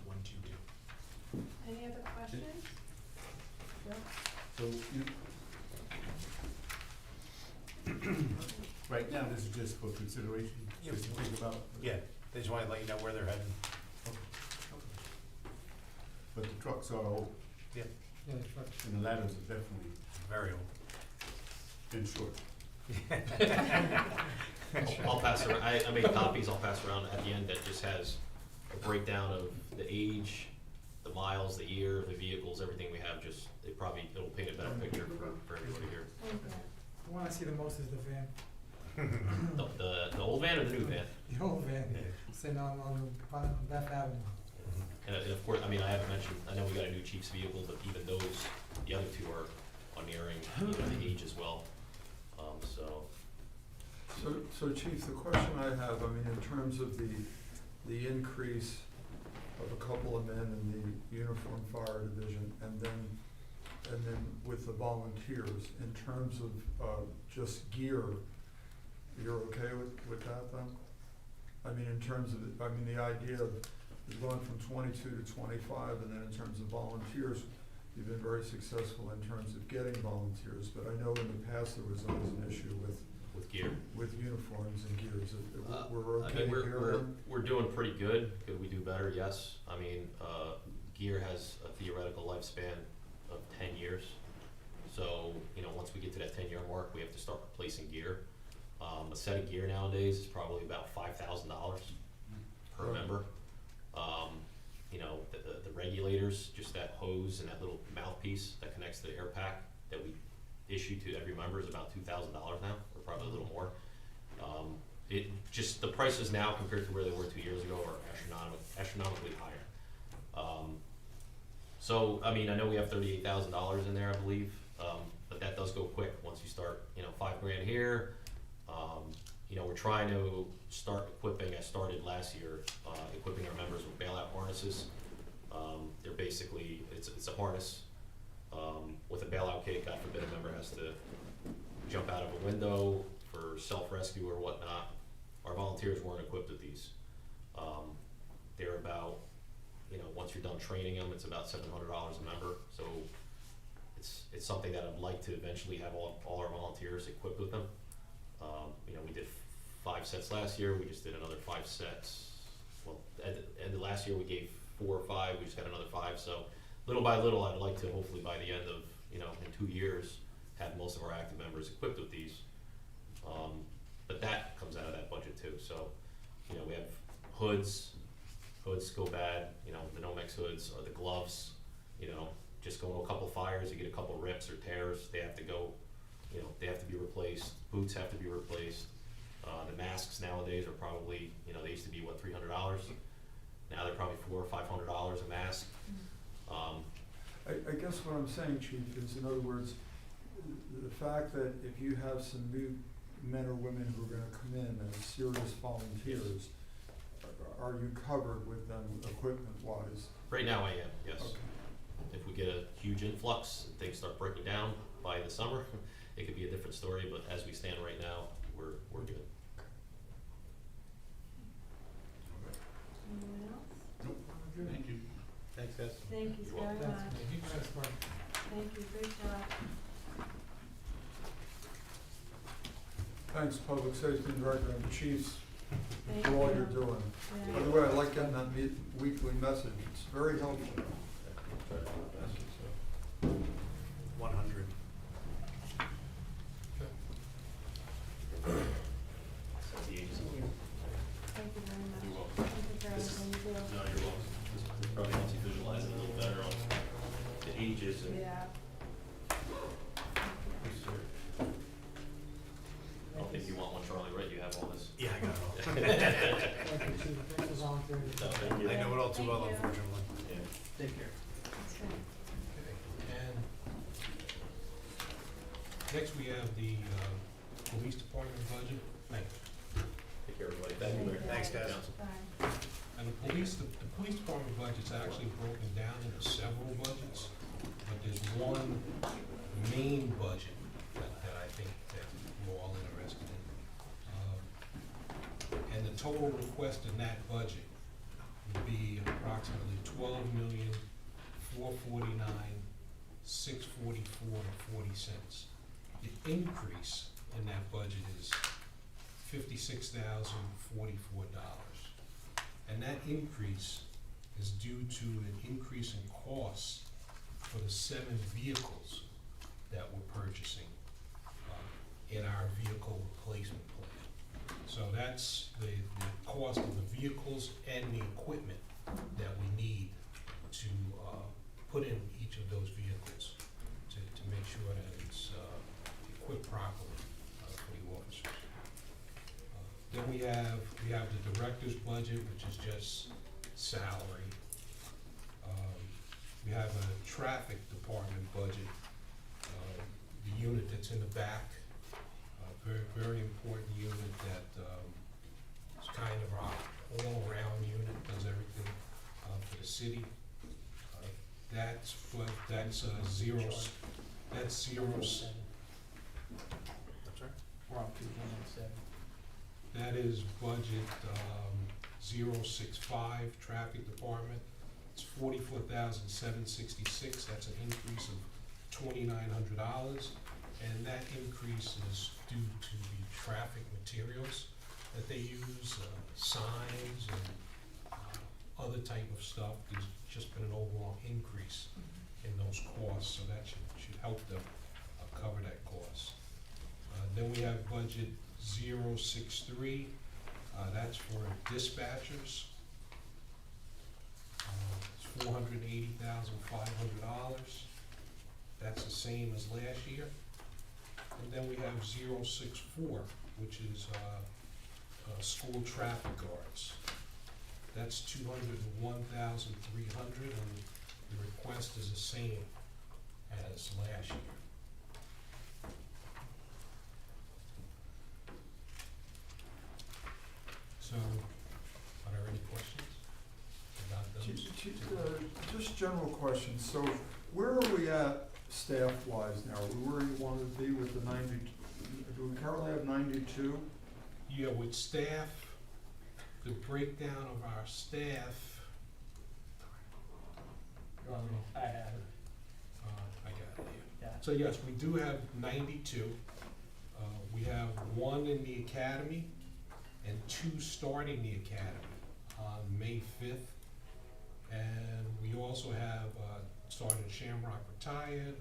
122. Any other questions? Bill? So right now, this is just for consideration, just to think about? Yeah, they just want to let you know where they're heading. Okay. But the trucks are old, Yeah, Yeah, the truck. and the ladders are definitely very old. been short. I'll pass around, I made copies, I'll pass around at the end that just has a breakdown of the age, the miles, the year of the vehicles, everything we have, just, it'll paint a better picture for everybody here. Okay. The one I see the most is the van, The old van or the new van? the old van, sitting on Beth Avenue. And of course, I haven't mentioned, I know we got a new chief's vehicle, but even those, the other two are nearing, the age as well, so. So Chief, the question I have, in terms of the increase of a couple of men in the uniform fire division, and then with the volunteers, in terms of just gear, you're okay with that then? In terms of, the idea of going from 22 to 25, and then in terms of volunteers, you've been very successful in terms of getting volunteers, but I know in the past there was always an issue with Gear? with uniforms and gears. We're I okay mean, here? we're doing pretty good. Could we do better? Yes. Gear has a theoretical lifespan of 10 years. So, once we get to that 10-year mark, we have to start replacing gear. A set of gear nowadays is probably about $5,000 per Right. member. The regulators, just that hose and that little mouthpiece that connects to the air pack that we issue to every member is about $2,000 now, or probably a little more. The prices now compared to where they were 2 years ago are astronomically higher. I know we have $38,000 in there, I believe, but that does go quick once you start, $5,000 here. We're trying to start equipping, I started last year, equipping our members with bailout harnesses. They're basically, it's a harness with a bailout kit. God forbid a member has to jump out of a window for self-rescue or whatnot. Our volunteers weren't equipped with these. They're about, once you're done training them, it's about $700 a member. So it's something that I'd like to eventually have all our volunteers equipped with them. We did 5 sets last year. We just did another 5 sets well, at the end of last year, we gave 4 or 5, we just got another 5, so little by little, I'd like to hopefully by the end of, in 2 years, have most of our active members equipped with these. But that comes out of that budget too, so, we have hoods go bad, the Nomex hoods, or the gloves, just go to a couple fires, you get a couple rips or tears, they have to go, they have to be replaced, boots have to be replaced. The masks nowadays are probably, they used to be, what, $300? Now they're probably $400 or $500 a mask. I guess what I'm saying, Chief, is in other words, the fact that if you have some new men or women who are gonna come in as serious volunteers, are you covered with them equipment-wise? Right now I am, yes. Okay. If we get a huge influx, and things start breaking down by the summer, it could be a different story, but as we stand right now, we're good. Anyone else? Nope. Thank you. Thanks, guys. Thank you You're very welcome. much. Thanks, Mark. Thank you, great job. Thanks, Public Safety Director and Chiefs, Thank for all you. you're doing. Yeah. By the way, I like getting that weekly message, it's very helpful. Try to do our best, so. 100. That's the agency. Thank you very much. You're welcome. Thank you for This is- everything you do. No, you're welcome. This probably helps you visualize it a little better on the ages and. Yeah. I don't think you want one, Charlie, right? You have all this. Yeah, I got it all. Thank you, Chief. Thanks for volunteering. No, thank you. I know it all too well, Thank you. unfortunately. Yeah. Take care. That's right. Okay, and next we have the, police department budget. Thank you. Take care, everybody. Thank you, Mayor. Thanks, guys. Council. Bye. And the police department budget's actually broken down into several budgets, but there's one main budget that I think that we're all interested in. And the total request in that budget would be approximately $12,449,644.40. The increase in that budget is $56,044. And that increase is due to an increase in costs for the 7 vehicles that we're purchasing in our vehicle replacement plan. So that's the cost of the vehicles and the equipment that we need to put in each of those vehicles to make sure that it's equipped properly for the officers. Then we have the director's budget, which is just salary. We have a traffic department budget, the unit that's in the back, very, very important unit that is kind of our all-around unit, does everything for the city. That's zero. That's zeros. That's right. We're on 2117. That is budget 065, traffic department. It's $44,766. That's an increase of $2,900. And that increase is due to the traffic materials that they use, signs and other type of stuff. There's just been an overall increase in those costs, so that should help them cover that cost. Then we have budget 063, that's for dispatchers. It's $480,500. That's the same as last year. And then we have 064, which is school traffic guards. That's $201,300, and the request is the same as last year. So, are there any questions about those? Just general questions, so where are we at staff-wise now? Are we where you wanted to be with the 90, do we currently have 92? Yeah, with staff, the breakdown of our staff, I have it. I got it here. Yeah. So yes, we do have 92. We have 1 in the academy and 2 starting the academy. on May 5th. And we also have Sergeant Shamrock retired,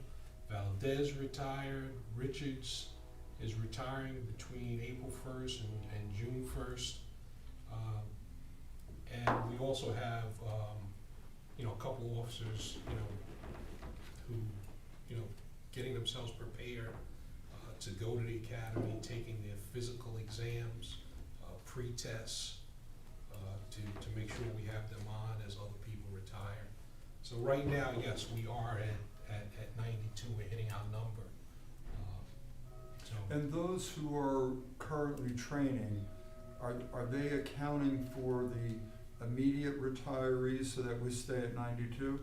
Valdez retired, Richards is retiring between April 1st and June 1st. And we also have, a couple officers, who, getting themselves prepared to go to the academy, taking their physical exams, pre-tests, to make sure we have them on as other people retire. So right now, yes, we are at 92, we're hitting our number. And those who are currently training, are they accounting for the immediate retirees so that we stay at 92?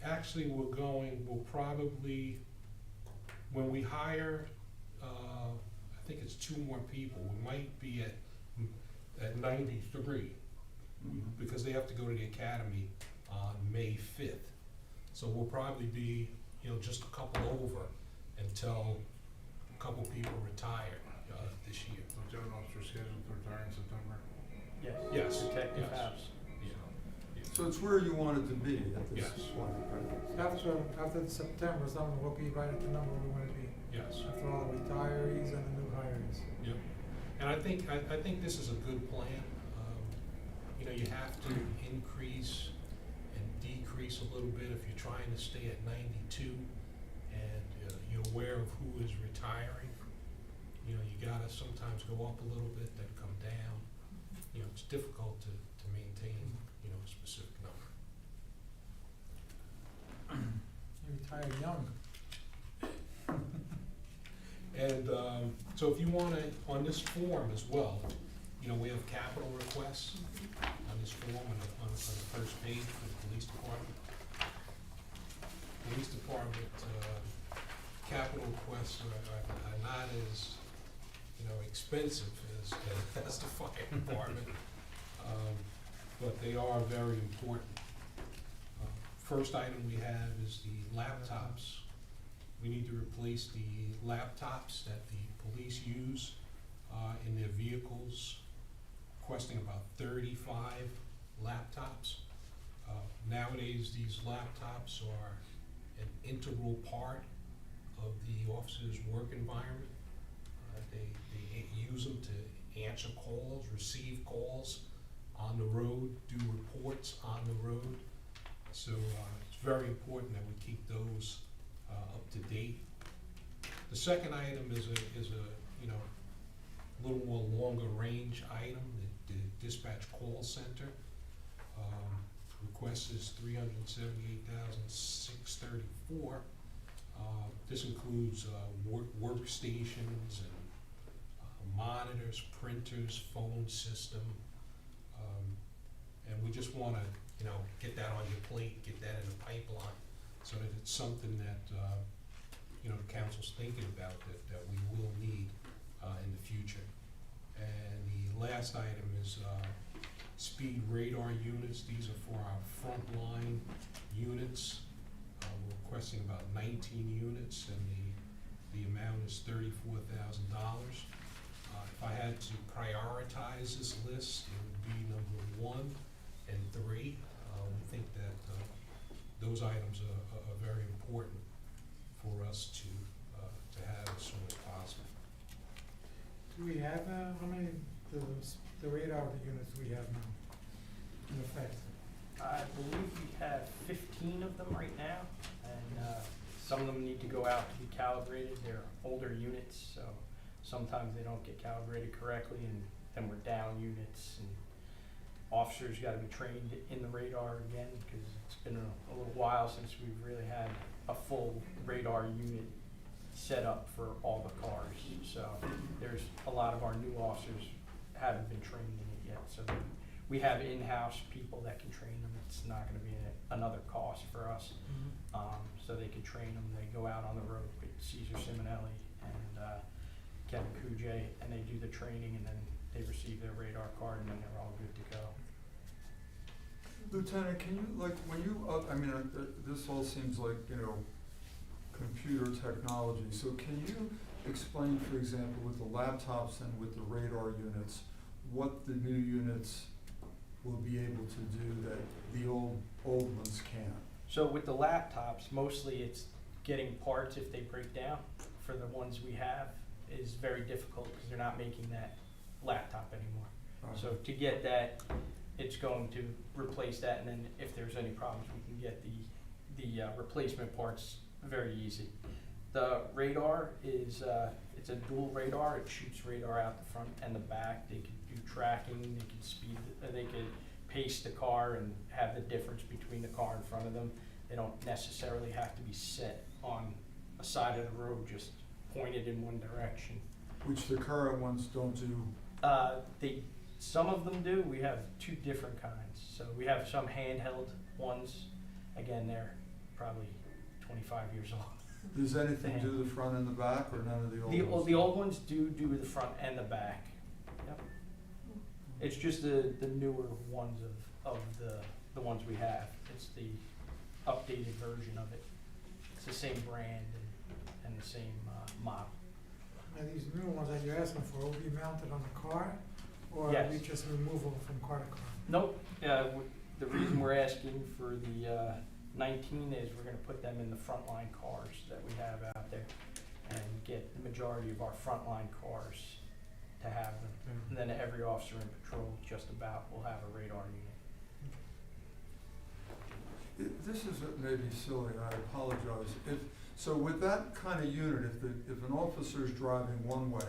Actually, we'll probably, when we hire, I think it's 2 more people, we might be at 93, because they have to go to the academy on May 5th. So we'll probably be, just a couple over until a couple people retire this year. So general officer scheduled to retire in September? Yes. Detective Yes. House. So it's where you want it to be at this Yes. point, right? After September, something will be right at the number we wanna be. Yes. After all the retirees and the new hires. Yep. And I think this is a good plan. You have to increase and decrease a little bit if you're trying to stay at 92 and you're aware of who is retiring. You gotta sometimes go up a little bit, then come down. It's difficult to maintain, a specific number. You retire young. And so if you want to, on this form as well, we have capital requests on this form on the first page for the police department. Police department capital requests are not as expensive as the fire department, but they are very important. First item we have is the laptops. We need to replace the laptops that the police use in their vehicles, requesting about 35 laptops. Nowadays, these laptops are an integral part of the officer's work environment. They use them to answer calls, receive calls on the road, do reports on the road. So it's very important that we keep those up to date. The second item is a little more longer range item, the dispatch call center. Request is $378,634. This includes workstations and monitors, printers, phone system, and we just want to, get that on your plate, get that in the pipeline, so that it's something that the council's thinking about that we will need in the future. And the last item is speed radar units. These are for our frontline units. We're requesting about 19 units, and the amount is $34,000. If I had to prioritize this list, it would be number 1 and 3. We think that those items are very important for us to have as soon as possible. Do we have, how many, the radar units we have now in effect? I believe we have 15 of them right now, and some of them need to go out to be calibrated. They're older units, so sometimes they don't get calibrated correctly, and then we're down units, and officers got to be trained in the radar again, because it's been a little while since we've really had a full radar unit set up for all the cars. So there's a lot of our new officers haven't been trained in it yet, so we have in-house people that can train them. It's not going to be another cost for us. So they can train them. They go out on the road with Cesar Simonelli and Kevin Kujay, and they do the training, and then they receive their radar card, and then they're all good to go. Lieutenant, can you, when you, this all seems like, computer technology, so can you explain, for example, with the laptops and with the radar units, what the new units will be able to do that the old ones can't? So with the laptops, mostly it's getting parts if they break down. For the ones we have is very difficult because they're not making that laptop anymore. So to get that, it's going to replace that, and then if there's any problems, we can get the replacement parts very easy. The radar is, it's a dual radar. It shoots radar out the front and the back. They can do tracking, they can speed, they can pace the car and have the difference between the car in front of them. They don't necessarily have to be set on a side of the road, just pointed in one direction. Which the current ones don't do. Some of them do. We have two different kinds. So we have some handheld ones. Again, they're probably 25 years old. Does anything do the front and the back, or none of the old ones? The old ones do the front and the back. Yep. It's just the newer ones of the ones we have. It's the updated version of it. It's the same brand and the same model. Now, these new ones that you're asking for will be mounted on the car, or Yes. are we just removable from car to car? Nope. The reason we're asking for the 19 is we're going to put them in the frontline cars that we have out there and get the majority of our frontline cars to have them. And then every officer in patrol just about will have a radar unit. This is maybe silly, I apologize. So with that kind of unit, if an officer's driving one way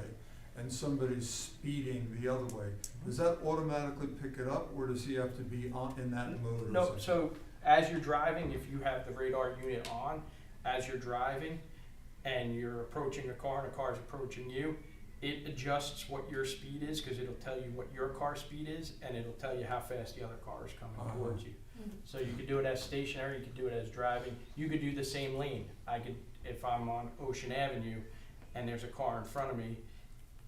and somebody's speeding the other way, does that automatically pick it up, or does he have to be in that mode? No, so as you're driving, if you have the radar unit on, as you're driving and you're approaching a car and a car's approaching you, it adjusts what your speed is, because it'll tell you what your car speed is, and it'll tell you how fast the other car is coming towards you. So you could do it as stationary, you could do it as driving. You could do the same lane. If I'm on Ocean Avenue and there's a car in front of me,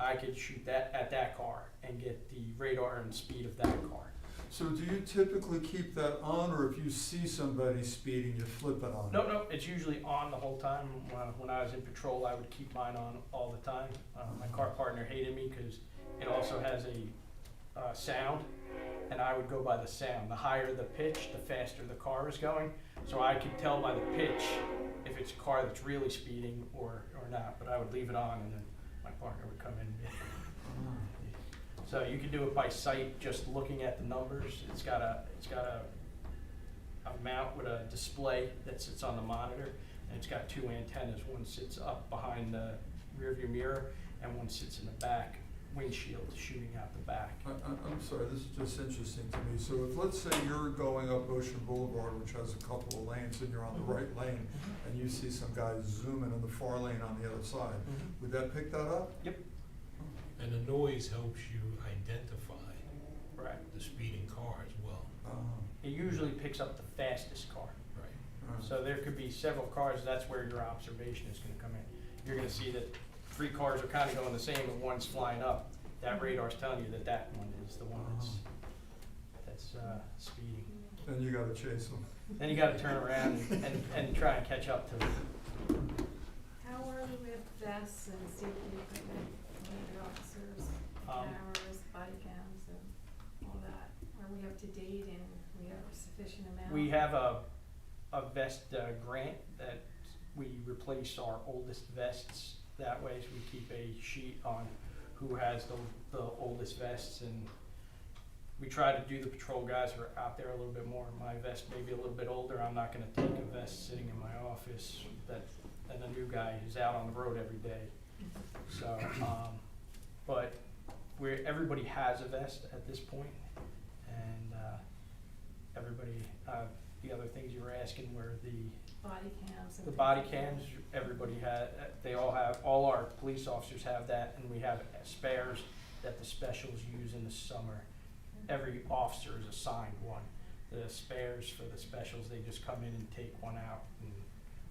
I could shoot that at that car and get the radar and speed of that car. So do you typically keep that on, or if you see somebody speeding, you flip it on? No, it's usually on the whole time. When I was in patrol, I would keep mine on all the time. My car partner hated me because it also has a sound, and I would go by the sound. The higher the pitch, the faster the car is going. So I could tell by the pitch if it's a car that's really speeding or not, but I would leave it on, and then my partner would come in. So you can do it by sight, just looking at the numbers. It's got a mount with a display that sits on the monitor, and it's got two antennas. One sits up behind the rearview mirror, and one sits in the back windshield shooting out the back. I'm sorry, this is just interesting to me. So if, let's say you're going up Ocean Boulevard, which has a couple of lanes, and you're on the right lane, and you see some guy zooming in the far lane on the other side, would that pick that up? Yep. And the noise helps you identify the speeding car as well. It usually picks up the fastest car. Right. So there could be several cars, that's where your observation is going to come in. You're going to see that 3 cars are kind of going the same and one's flying up. That radar's telling you that one is the one that's speeding. Then you gotta chase them. Then you got to turn around and try and catch up to it. How are we with vests and safety equipment for the officers, cameras, body cams, and all that? Are we up to date and we have a sufficient amount? We have a vest grant that we replace our oldest vests. That way, so we keep a sheet on who has the oldest vests, and we try to do the patrol guys who are out there a little bit more. My vest may be a little bit older. I'm not going to take a vest sitting in my office and a new guy who's out on the road every day. So, but everybody has a vest at this point, and everybody. The other things you were asking were the body cams. The body cams, everybody all our police officers have that, and we have spares that the specials use in the summer. Every officer is assigned one. The spares for the specials, they just come in and take one out and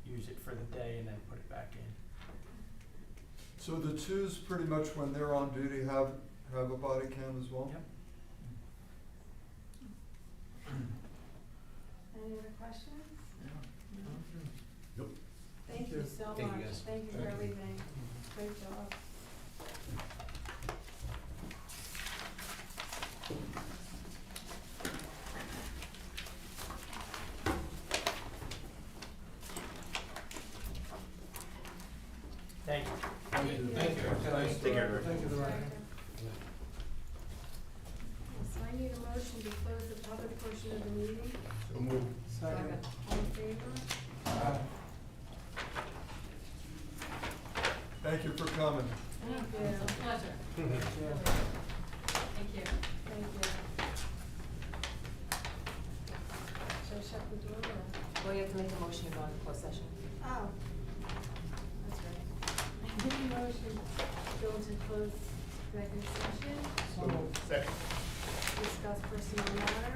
use it for the day and then put it back in. So the twos, pretty much when they're on duty, have a body cam as well? Yep. Any other questions? No? Nope. Thank you so much. Thank you, guys. Thank you for everything. Great job. Thank you. Take care. Thank you, Lorraine. So I need a motion to close the public portion of the meeting. So moved. Second. All in favor? Thank you for coming. Thank you. Pleasure. Yeah. Thank you. Thank you. Should I shut the door or? Well, you have to make a motion to go into closed session. Oh, that's right. I make a motion to go into closed executive session, So moved. Second. discuss personal matter,